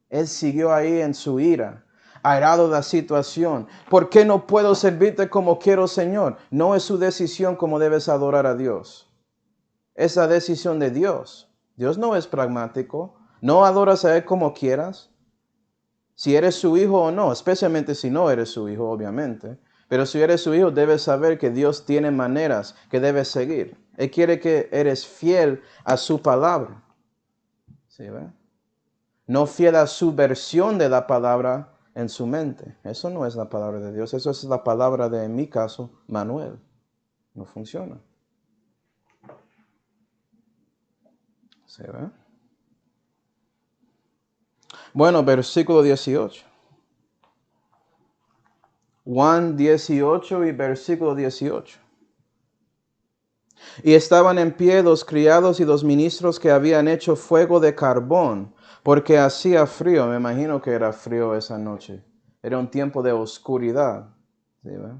Él siguió ahí en su ira, airado de la situación. ¿Por qué no puedo servirte como quiero, Señor? No es su decisión como debes adorar a Dios. Es la decisión de Dios. Dios no es pragmático. No adoras a Él como quieras. Si eres su hijo o no, especialmente si no eres su hijo, obviamente. Pero si eres su hijo, debes saber que Dios tiene maneras que debes seguir. Él quiere que eres fiel a su palabra. ¿Sí, ve? No fiel a su versión de la palabra en su mente. Eso no es la palabra de Dios. Eso es la palabra de, en mi caso, Manuel. No funciona. ¿Sí, ve? Bueno, versículo 18. Juan 18 y versículo 18. Y estaban en pie los criados y los ministros que habían hecho fuego de carbón, porque hacía frío. Me imagino que era frío esa noche. Era un tiempo de oscuridad. ¿Sí, ve?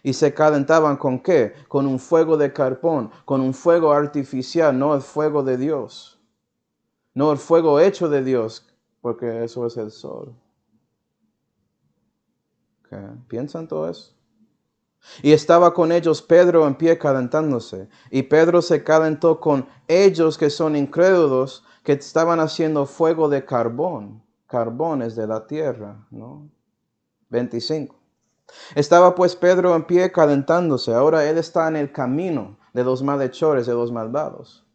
Y se calentaban ¿con qué? Con un fuego de carbón, con un fuego artificial, no el fuego de Dios. No el fuego hecho de Dios, porque eso es el sol. ¿Okay? ¿Piensan todo eso? Y estaba con ellos Pedro en pie calentándose. Y Pedro se calentó con ellos que son incrédulos, que estaban haciendo fuego de carbón. Carbones de la tierra, ¿no? 25. Estaba pues Pedro en pie calentándose. Ahora él está en el camino de los malhechores, de los malvados.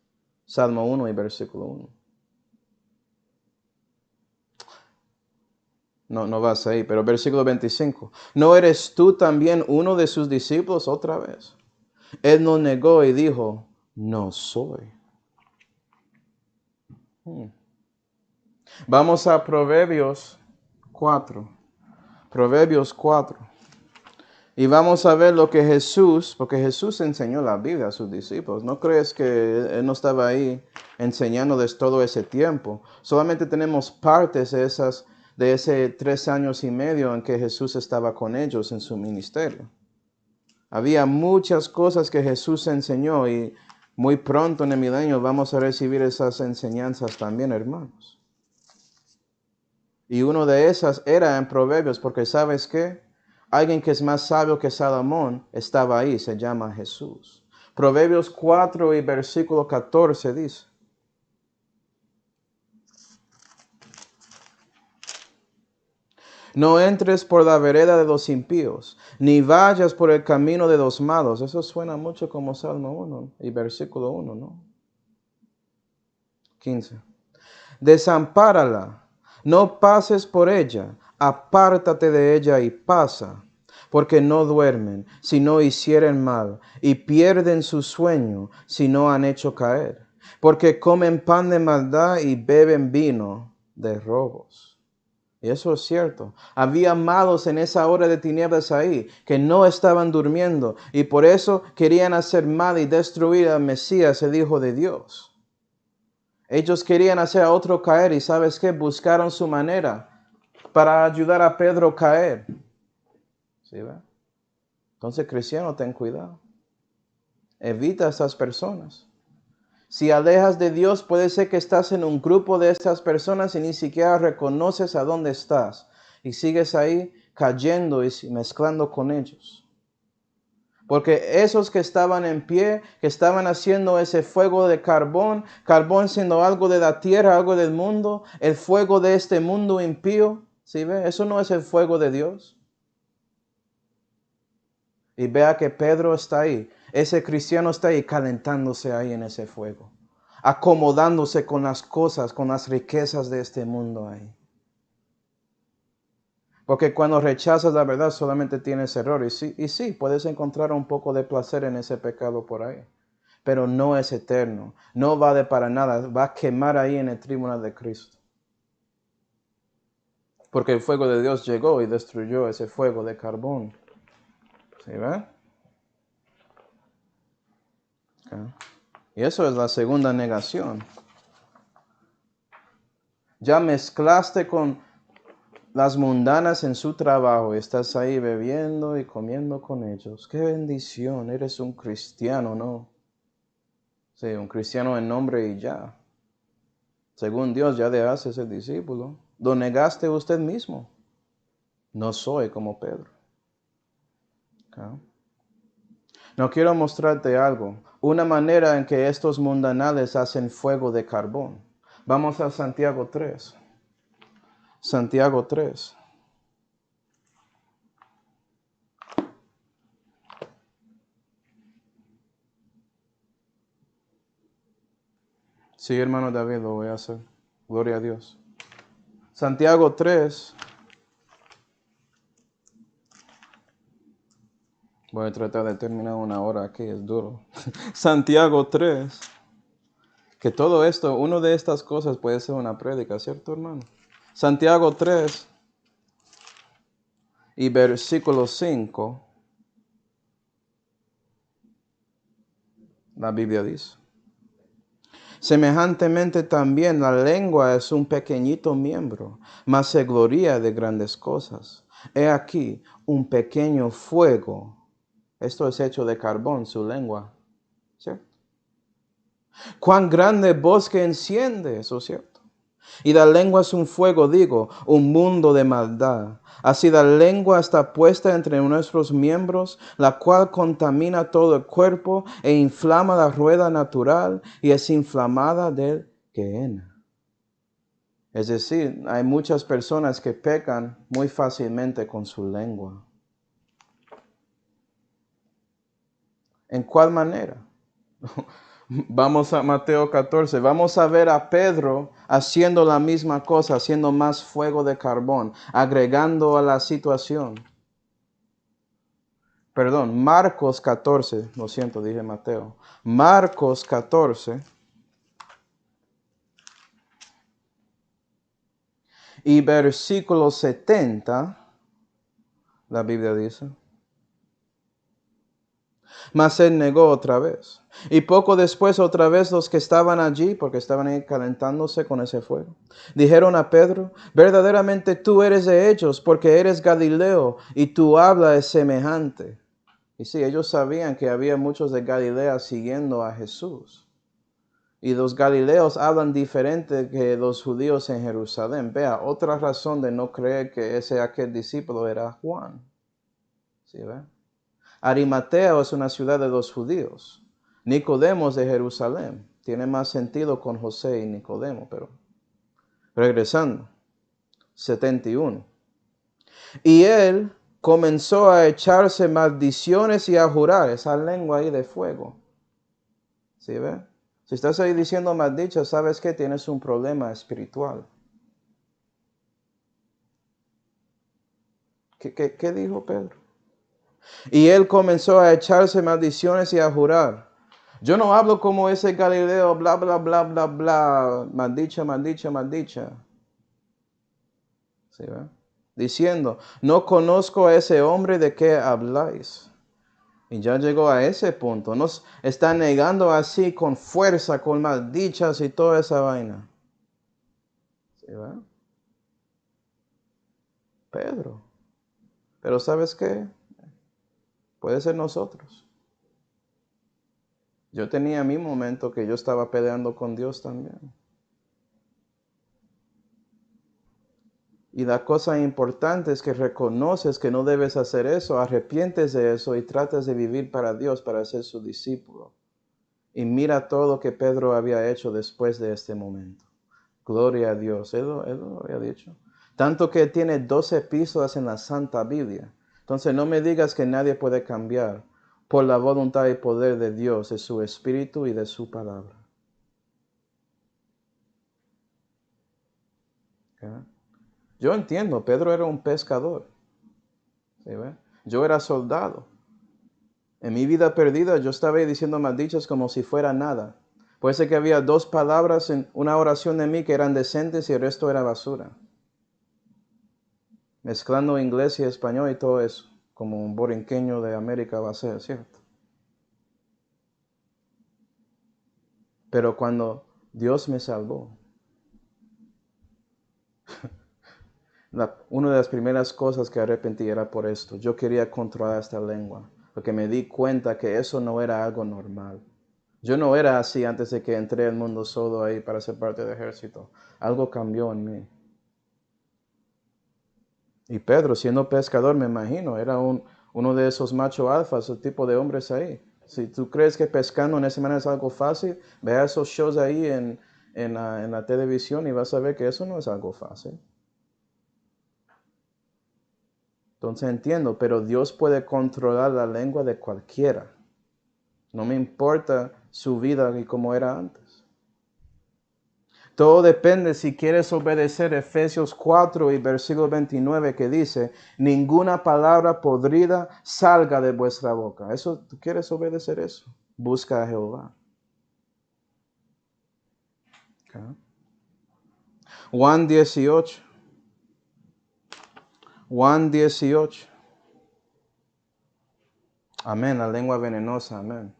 Salmo 1 y versículo 1. No vas ahí, pero versículo 25. ¿No eres tú también uno de sus discípulos otra vez? Él no negó y dijo, no soy. Vamos a Proverbios 4. Proverbios 4. Y vamos a ver lo que Jesús, porque Jesús enseñó la Biblia a sus discípulos. ¿No crees que Él no estaba ahí enseñándoles todo ese tiempo? Solamente tenemos partes de ese 3 años y medio en que Jesús estaba con ellos en su ministerio. Había muchas cosas que Jesús enseñó y muy pronto en el milenio vamos a recibir esas enseñanzas también, hermanos. Y uno de esas era en Proverbios, porque ¿sabes qué? Alguien que es más sabio que Salomón estaba ahí, se llama Jesús. Proverbios 4 y versículo 14 dice. No entres por la vereda de los impíos, ni vayas por el camino de los malos. Eso suena mucho como Salmo 1 y versículo 1, ¿no? 15. Desampárala, no pases por ella, apártate de ella y pasa, porque no duermen si no hicieren mal, y pierden su sueño si no han hecho caer. porque comen pan de maldad y beben vino de robos. Y eso es cierto. Había malos en esa hora de tinieblas ahí, que no estaban durmiendo, y por eso querían hacer mal y destruir al Mesías, el Hijo de Dios. Ellos querían hacer a otro caer, y ¿sabes qué? Buscaron su manera para ayudar a Pedro a caer. ¿Sí ve? Entonces, cristiano, ten cuidado. Evita a estas personas. Si alejas de Dios, puede ser que estás en un grupo de estas personas y ni siquiera reconoces a dónde estás. Y sigues ahí cayendo y mezclando con ellos. Porque esos que estaban en pie, que estaban haciendo ese fuego de carbón, carbón siendo algo de la tierra, algo del mundo, el fuego de este mundo impío, ¿sí ve? Eso no es el fuego de Dios. Y vea que Pedro está ahí, ese cristiano está ahí calentándose ahí en ese fuego, acomodándose con las cosas, con las riquezas de este mundo ahí. Porque cuando rechazas la verdad solamente tienes error. Y sí, puedes encontrar un poco de placer en ese pecado por ahí. Pero no es eterno, no vale para nada, va a quemar ahí en el tribunal de Cristo. Porque el fuego de Dios llegó y destruyó ese fuego de carbón. ¿Sí ve? Okay. Y eso es la segunda negación. Ya mezclaste con las mundanas en su trabajo, estás ahí bebiendo y comiendo con ellos. ¡Qué bendición! Eres un cristiano, ¿no? Sí, un cristiano en nombre y ya. Según Dios ya dejaste ser discípulo. Lo negaste usted mismo. No soy como Pedro. Okay. No quiero mostrarte algo. Una manera en que estos mundanales hacen fuego de carbón. Vamos a Santiago 3. Santiago 3. Sí, hermano David, lo voy a hacer. Gloria a Dios. Santiago 3. Voy a tratar de terminar una hora aquí, es duro. Santiago 3. Que todo esto, una de estas cosas puede ser una prédica, ¿cierto, hermano? Santiago 3 y versículo 5. La Biblia dice: semejantemente también la lengua es un pequeñito miembro, mas se gloria de grandes cosas. He aquí un pequeño fuego. Esto es hecho de carbón, su lengua. ¿Cierto? Cuán grande bosque enciende, eso es cierto. Y la lengua es un fuego, digo, un mundo de maldad. Así la lengua está puesta entre nuestros miembros, la cual contamina todo el cuerpo e inflama la rueda natural y es inflamada del Gehenna. Es decir, hay muchas personas que pecan muy fácilmente con su lengua. ¿En cuál manera? Vamos a Mateo 14. Vamos a ver a Pedro haciendo la misma cosa, haciendo más fuego de carbón, agregando a la situación. Perdón, Marcos 14. Lo siento, dije Mateo. Marcos 14. Y versículo 70. La Biblia dice: mas él negó otra vez. Y poco después otra vez los que estaban allí, porque estaban ahí calentándose con ese fuego, dijeron a Pedro: verdaderamente tú eres de ellos, porque eres Galileo, y tu habla es semejante. Y sí, ellos sabían que había muchos de Galilea siguiendo a Jesús. Y los galileos hablan diferente que los judíos en Jerusalén. Vea, otra razón de no creer que aquel discípulo era Juan. ¿Sí ve? Arimateo es una ciudad de los judíos. Nicodemo es de Jerusalén. Tiene más sentido con José y Nicodemo, pero regresando. 71. Y él comenzó a echarse maldiciones y a jurar. Esa lengua ahí de fuego. ¿Sí ve? Si estás ahí diciendo maldichas, ¿sabes qué? Tienes un problema espiritual. ¿Qué dijo Pedro? Y él comenzó a echarse maldiciones y a jurar: Yo no hablo como ese Galileo, bla, bla, bla, bla, bla, maldicha, maldicha, maldicha. ¿Sí, ve? Diciendo, no conozco a ese hombre de qué habláis. Y ya llegó a ese punto. Nos está negando así con fuerza, con maldichas y toda esa vaina. ¿Sí, ve? Pedro. Pero ¿sabes qué? Puede ser nosotros. Yo tenía mi momento que yo estaba peleando con Dios también. Y la cosa importante es que reconoces que no debes hacer eso, arrepientes de eso y tratas de vivir para Dios, para ser su discípulo. Y mira todo lo que Pedro había hecho después de este momento. Gloria a Dios. Él lo había dicho. Tanto que tiene 12 epístolas en la Santa Biblia. Entonces no me digas que nadie puede cambiar por la voluntad y poder de Dios, de su Espíritu y de su palabra. ¿Ya? Yo entiendo, Pedro era un pescador. ¿Sí, ve? Yo era soldado. En mi vida perdida yo estaba diciendo maldichas como si fuera nada. Puede ser que había 2 palabras en una oración de mí que eran decentes y el resto era basura. Mezclando inglés y español y todo eso, como un borinqueño de América va a ser, ¿cierto? Pero cuando Dios me salvó, una de las primeras cosas que arrepentí era por esto. Yo quería controlar esta lengua, porque me di cuenta que eso no era algo normal. Yo no era así antes de que entré al mundo solo ahí para ser parte del ejército. Algo cambió en mí. Y Pedro, siendo pescador, me imagino, era uno de esos macho alfas, el tipo de hombres ahí. Si tú crees que pescando en esa manera es algo fácil, ve a esos shows ahí en la televisión y vas a ver que eso no es algo fácil. Entonces entiendo, pero Dios puede controlar la lengua de cualquiera. No me importa su vida y cómo era antes. Todo depende si quieres obedecer Efesios 4 y versículo 29 que dice, ninguna palabra podrida salga de vuestra boca. Eso, ¿tú quieres obedecer eso? Busca a Jehová. Okay. Juan 18. Juan 18. Amén, la lengua venenosa, amén.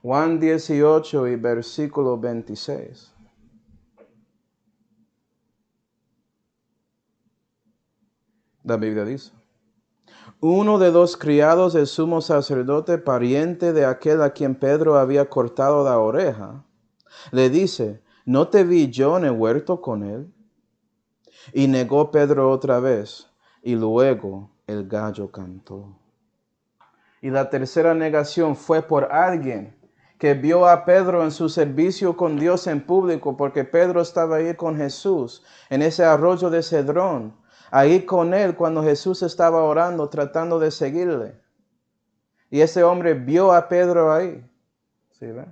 Juan 18 y versículo 26. La Biblia dice. Uno de los criados del sumo sacerdote, pariente de aquel a quien Pedro había cortado la oreja, le dice, ¿no te vi yo en el huerto con él? Y negó Pedro otra vez, y luego el gallo cantó. Y la tercera negación fue por alguien que vio a Pedro en su servicio con Dios en público, porque Pedro estaba ahí con Jesús, en ese arroyo de Cedrón, ahí con él cuando Jesús estaba orando, tratando de seguirle. Y ese hombre vio a Pedro ahí. ¿Sí, ve?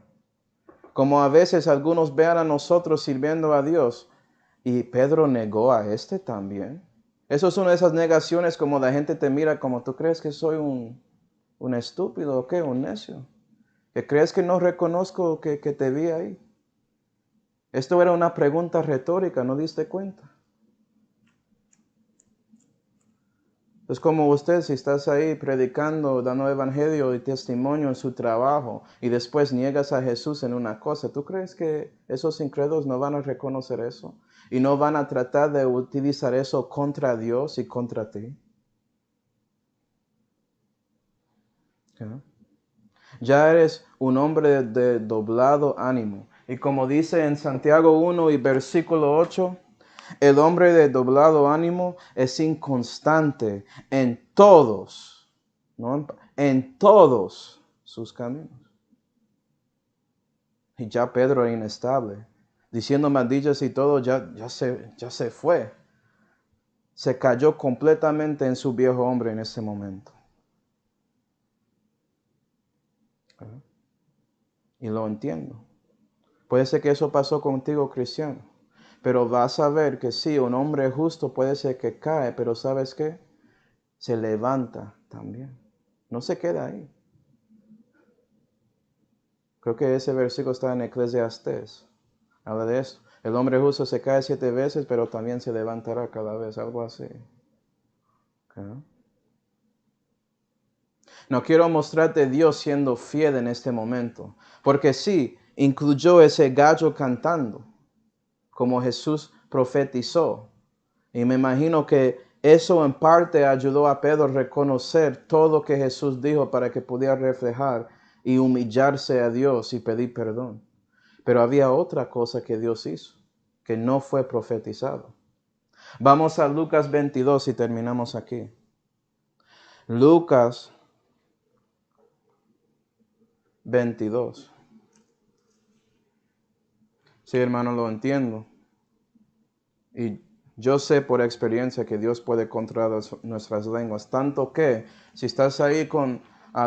Como a veces algunos vean a nosotros sirviendo a Dios. Y Pedro negó a este también. Eso es una de esas negaciones como la gente te mira como tú crees que soy un estúpido o qué, un necio. Que crees que no reconozco que te vi ahí. Esto era una pregunta retórica, ¿no diste cuenta? Es como usted, si estás ahí predicando, dando evangelio y testimonio en su trabajo y después niegas a Jesús en una cosa, ¿tú crees que esos incrédulos no van a reconocer eso? Y no van a tratar de utilizar eso contra Dios y contra ti. ¿Ya? Ya eres un hombre de doblado ánimo. Y como dice en Santiago 1 y versículo 8, el hombre de doblado ánimo es inconstante en todos, ¿no? En todos sus caminos. Y ya Pedro es inestable, diciendo maldillas y todo, ya se fue. Se cayó completamente en su viejo hombre en ese momento. Y lo entiendo. Puede ser que eso pasó contigo, cristiano. Pero vas a ver que sí, un hombre justo puede ser que cae, pero ¿sabes qué? Se levanta también. No se queda ahí. Creo que ese versículo está en Eclesiastés. Habla de esto. El hombre justo se cae 7 veces, pero también se levantará cada vez. Algo así. ¿Okay? No quiero mostrarte a Dios siendo fiel en este momento. Porque sí, incluyó ese gallo cantando, como Jesús profetizó. Y me imagino que eso en parte ayudó a Pedro a reconocer todo lo que Jesús dijo para que pudiera reflejar y humillarse a Dios y pedir perdón. Pero había otra cosa que Dios hizo, que no fue profetizado. Vamos a Lucas 22 y terminamos aquí. Lucas 22. Sí, hermano, lo entiendo. Y yo sé por experiencia que Dios puede controlar nuestras lenguas. Tanto que si estás ahí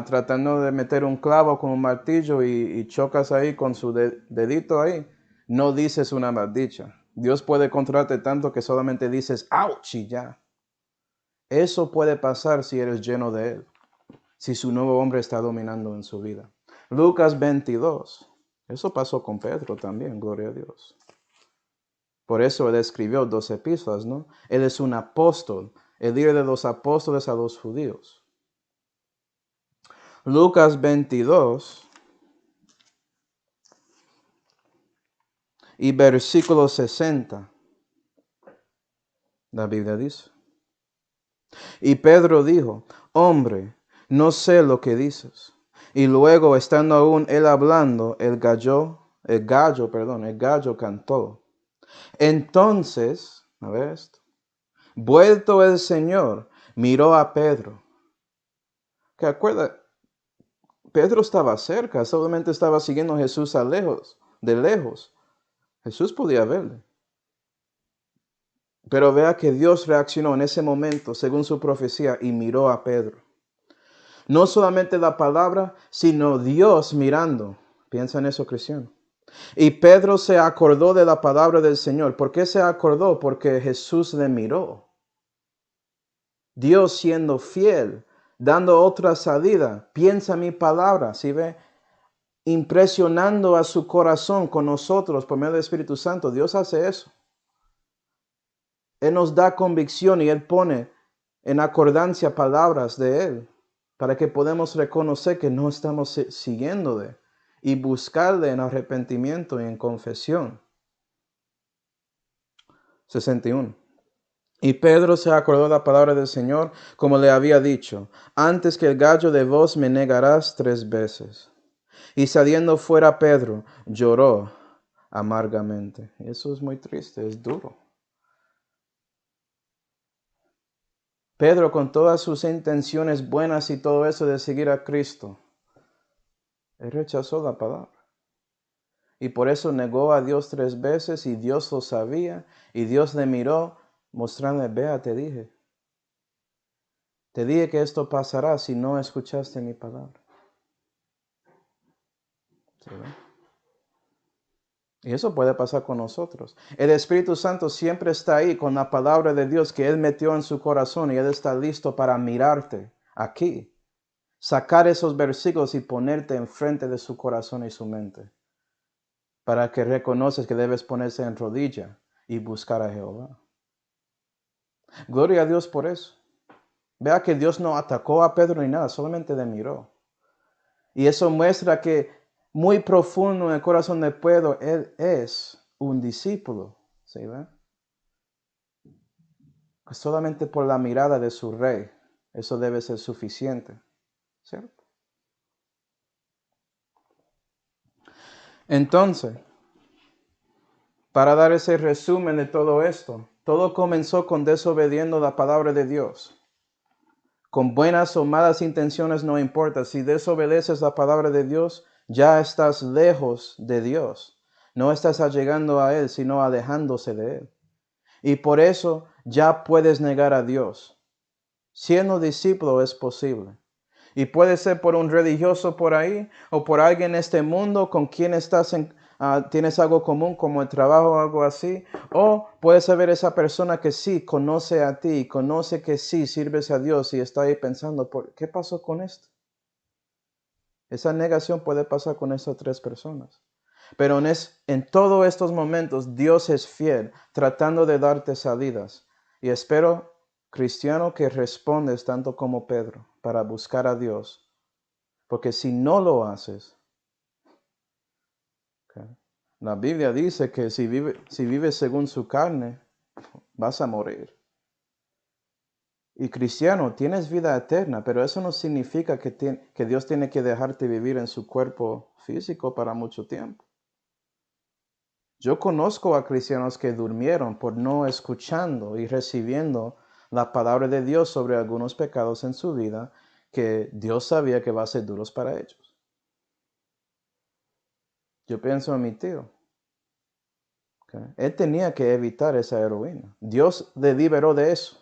tratando de meter un clavo con un martillo y chocas ahí con su dedito ahí, no dices una maldicha. Dios puede controlarte tanto que solamente dices ¡ouch! Y ya. Eso puede pasar si eres lleno de Él. Si su nuevo hombre está dominando en su vida. Lucas 22. Eso pasó con Pedro también, gloria a Dios. Por eso él escribió 2 epístolas, ¿no? Él es un apóstol, el líder de los apóstoles a los judíos. Lucas 22 y versículo 60. La Biblia dice. Y Pedro dijo, hombre, no sé lo que dices. Y luego, estando aún él hablando, el gallo cantó. Entonces, a ver esto, vuelto el Señor, miró a Pedro. ¿Que acuerda? Pedro estaba cerca, solamente estaba siguiendo a Jesús de lejos. Jesús podía verle. Pero vea que Dios reaccionó en ese momento, según su profecía, y miró a Pedro. No solamente la palabra, sino Dios mirando. Piensa en eso, cristiano. Y Pedro se acordó de la palabra del Señor. ¿Por qué se acordó? Porque Jesús le miró. Dios siendo fiel, dando otra salida. Piensa mi palabra, ¿sí ve? Impresionando a su corazón con nosotros por medio del Espíritu Santo. Dios hace eso. Él nos da convicción y Él pone en acordancia palabras de Él para que podamos reconocer que no estamos siguiéndole y buscarle en arrepentimiento y en confesión. 61. Y Pedro se acordó de la palabra del Señor, como le había dicho, antes que el gallo de voz me negarás 3 veces. Y saliendo fuera Pedro, lloró amargamente. Y eso es muy triste, es duro. Pedro, con todas sus intenciones buenas y todo eso de seguir a Cristo, él rechazó la palabra. Y por eso negó a Dios 3 veces y Dios lo sabía. Y Dios le miró mostrándole, vea, te dije que esto pasará si no escuchaste mi palabra. ¿Sí, ve? Y eso puede pasar con nosotros. El Espíritu Santo siempre está ahí con la palabra de Dios que Él metió en su corazón y Él está listo para mirarte aquí. Sacar esos versículos y ponerte enfrente de su corazón y su mente. Para que reconoces que debes ponerse en rodilla y buscar a Jehová. Gloria a Dios por eso. Vea que Dios no atacó a Pedro ni nada, solamente le miró. Y eso muestra que muy profundo en el corazón de Pedro, él es un discípulo. ¿Sí, ve? Solamente por la mirada de su rey, eso debe ser suficiente. ¿Cierto? Entonces, para dar ese resumen de todo esto, todo comenzó con desobediendo la palabra de Dios. Con buenas o malas intenciones no importa. Si desobedeces la palabra de Dios, ya estás lejos de Dios. No estás llegando a Él, sino alejándose de Él. Y por eso ya puedes negar a Dios. Siendo discípulo es posible. Y puede ser por un religioso por ahí o por alguien en este mundo con quien tienes algo común como el trabajo o algo así. O puedes saber esa persona que sí conoce a ti, conoce que sí sirves a Dios y está ahí pensando, ¿qué pasó con esto? Esa negación puede pasar con esas tres personas. Pero en todos estos momentos Dios es fiel, tratando de darte salidas. Y espero, cristiano, que respondes tanto como Pedro para buscar a Dios. Porque si no lo haces, okay, la Biblia dice que si vives según su carne, vas a morir. Y cristiano, tienes vida eterna, pero eso no significa que Dios tiene que dejarte vivir en su cuerpo físico para mucho tiempo. Yo conozco a cristianos que durmieron por no escuchando y recibiendo la palabra de Dios sobre algunos pecados en su vida que Dios sabía que va a ser duros para ellos. Yo pienso en mi tío. Okay. Él tenía que evitar esa heroína. Dios le liberó de eso.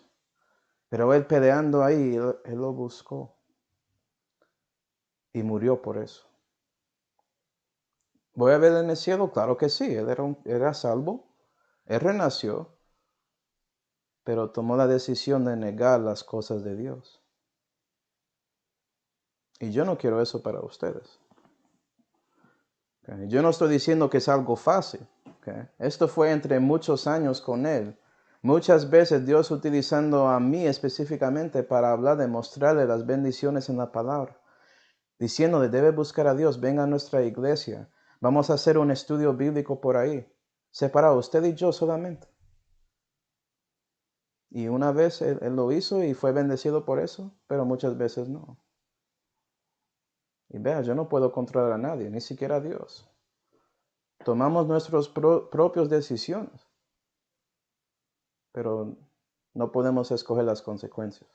Pero él peleando ahí, él lo buscó. Y murió por eso. ¿Voy a ver en el cielo? Claro que sí. Él era salvo. Él renació. Pero tomó la decisión de negar las cosas de Dios. Y yo no quiero eso para ustedes. Okay. Yo no estoy diciendo que es algo fácil. Okay. Esto fue entre muchos años con él. Muchas veces Dios utilizando a mí específicamente para hablar, de mostrarle las bendiciones en la palabra. Diciéndole, debe buscar a Dios, venga a nuestra iglesia. Vamos a hacer un estudio bíblico por ahí. Separado, usted y yo solamente. Y una vez él lo hizo y fue bendecido por eso, pero muchas veces no. Y vea, yo no puedo controlar a nadie, ni siquiera a Dios. Tomamos nuestras propias decisiones, pero no podemos escoger las consecuencias.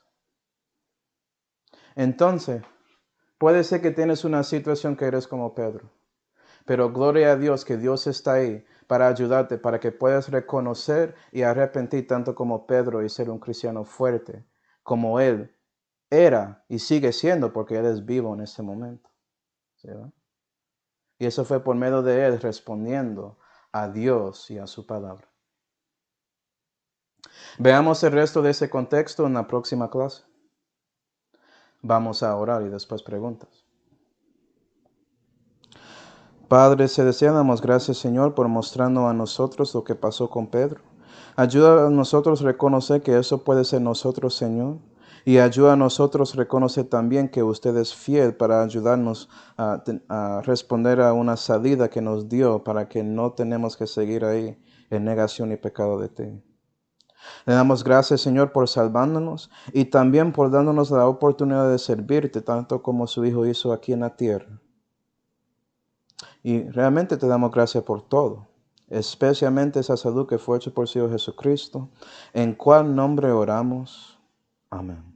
Entonces, puede ser que tienes una situación que eres como Pedro, pero gloria a Dios que Dios está ahí para ayudarte, para que puedas reconocer y arrepentir tanto como Pedro y ser un cristiano fuerte, como él era y sigue siendo, porque él es vivo en este momento. ¿Sí, va? Y eso fue por medio de él respondiendo a Dios y a su palabra. Veamos el resto de ese contexto en la próxima clase. Vamos a orar y después preguntas. Padre celestial, damos gracias, Señor, por mostrarnos a nosotros lo que pasó con Pedro. Ayuda a nosotros a reconocer que eso puede ser nosotros, Señor. Y ayuda a nosotros a reconocer también que usted es fiel para ayudarnos a responder a una salida que nos dio para que no tenemos que seguir ahí en negación y pecado de ti. Le damos gracias, Señor, por salvándonos y también por dándonos la oportunidad de servirte tanto como su Hijo hizo aquí en la tierra. Y realmente te damos gracias por todo, especialmente esa salud que fue hecha por su Hijo Jesucristo, en cual nombre oramos. Amén.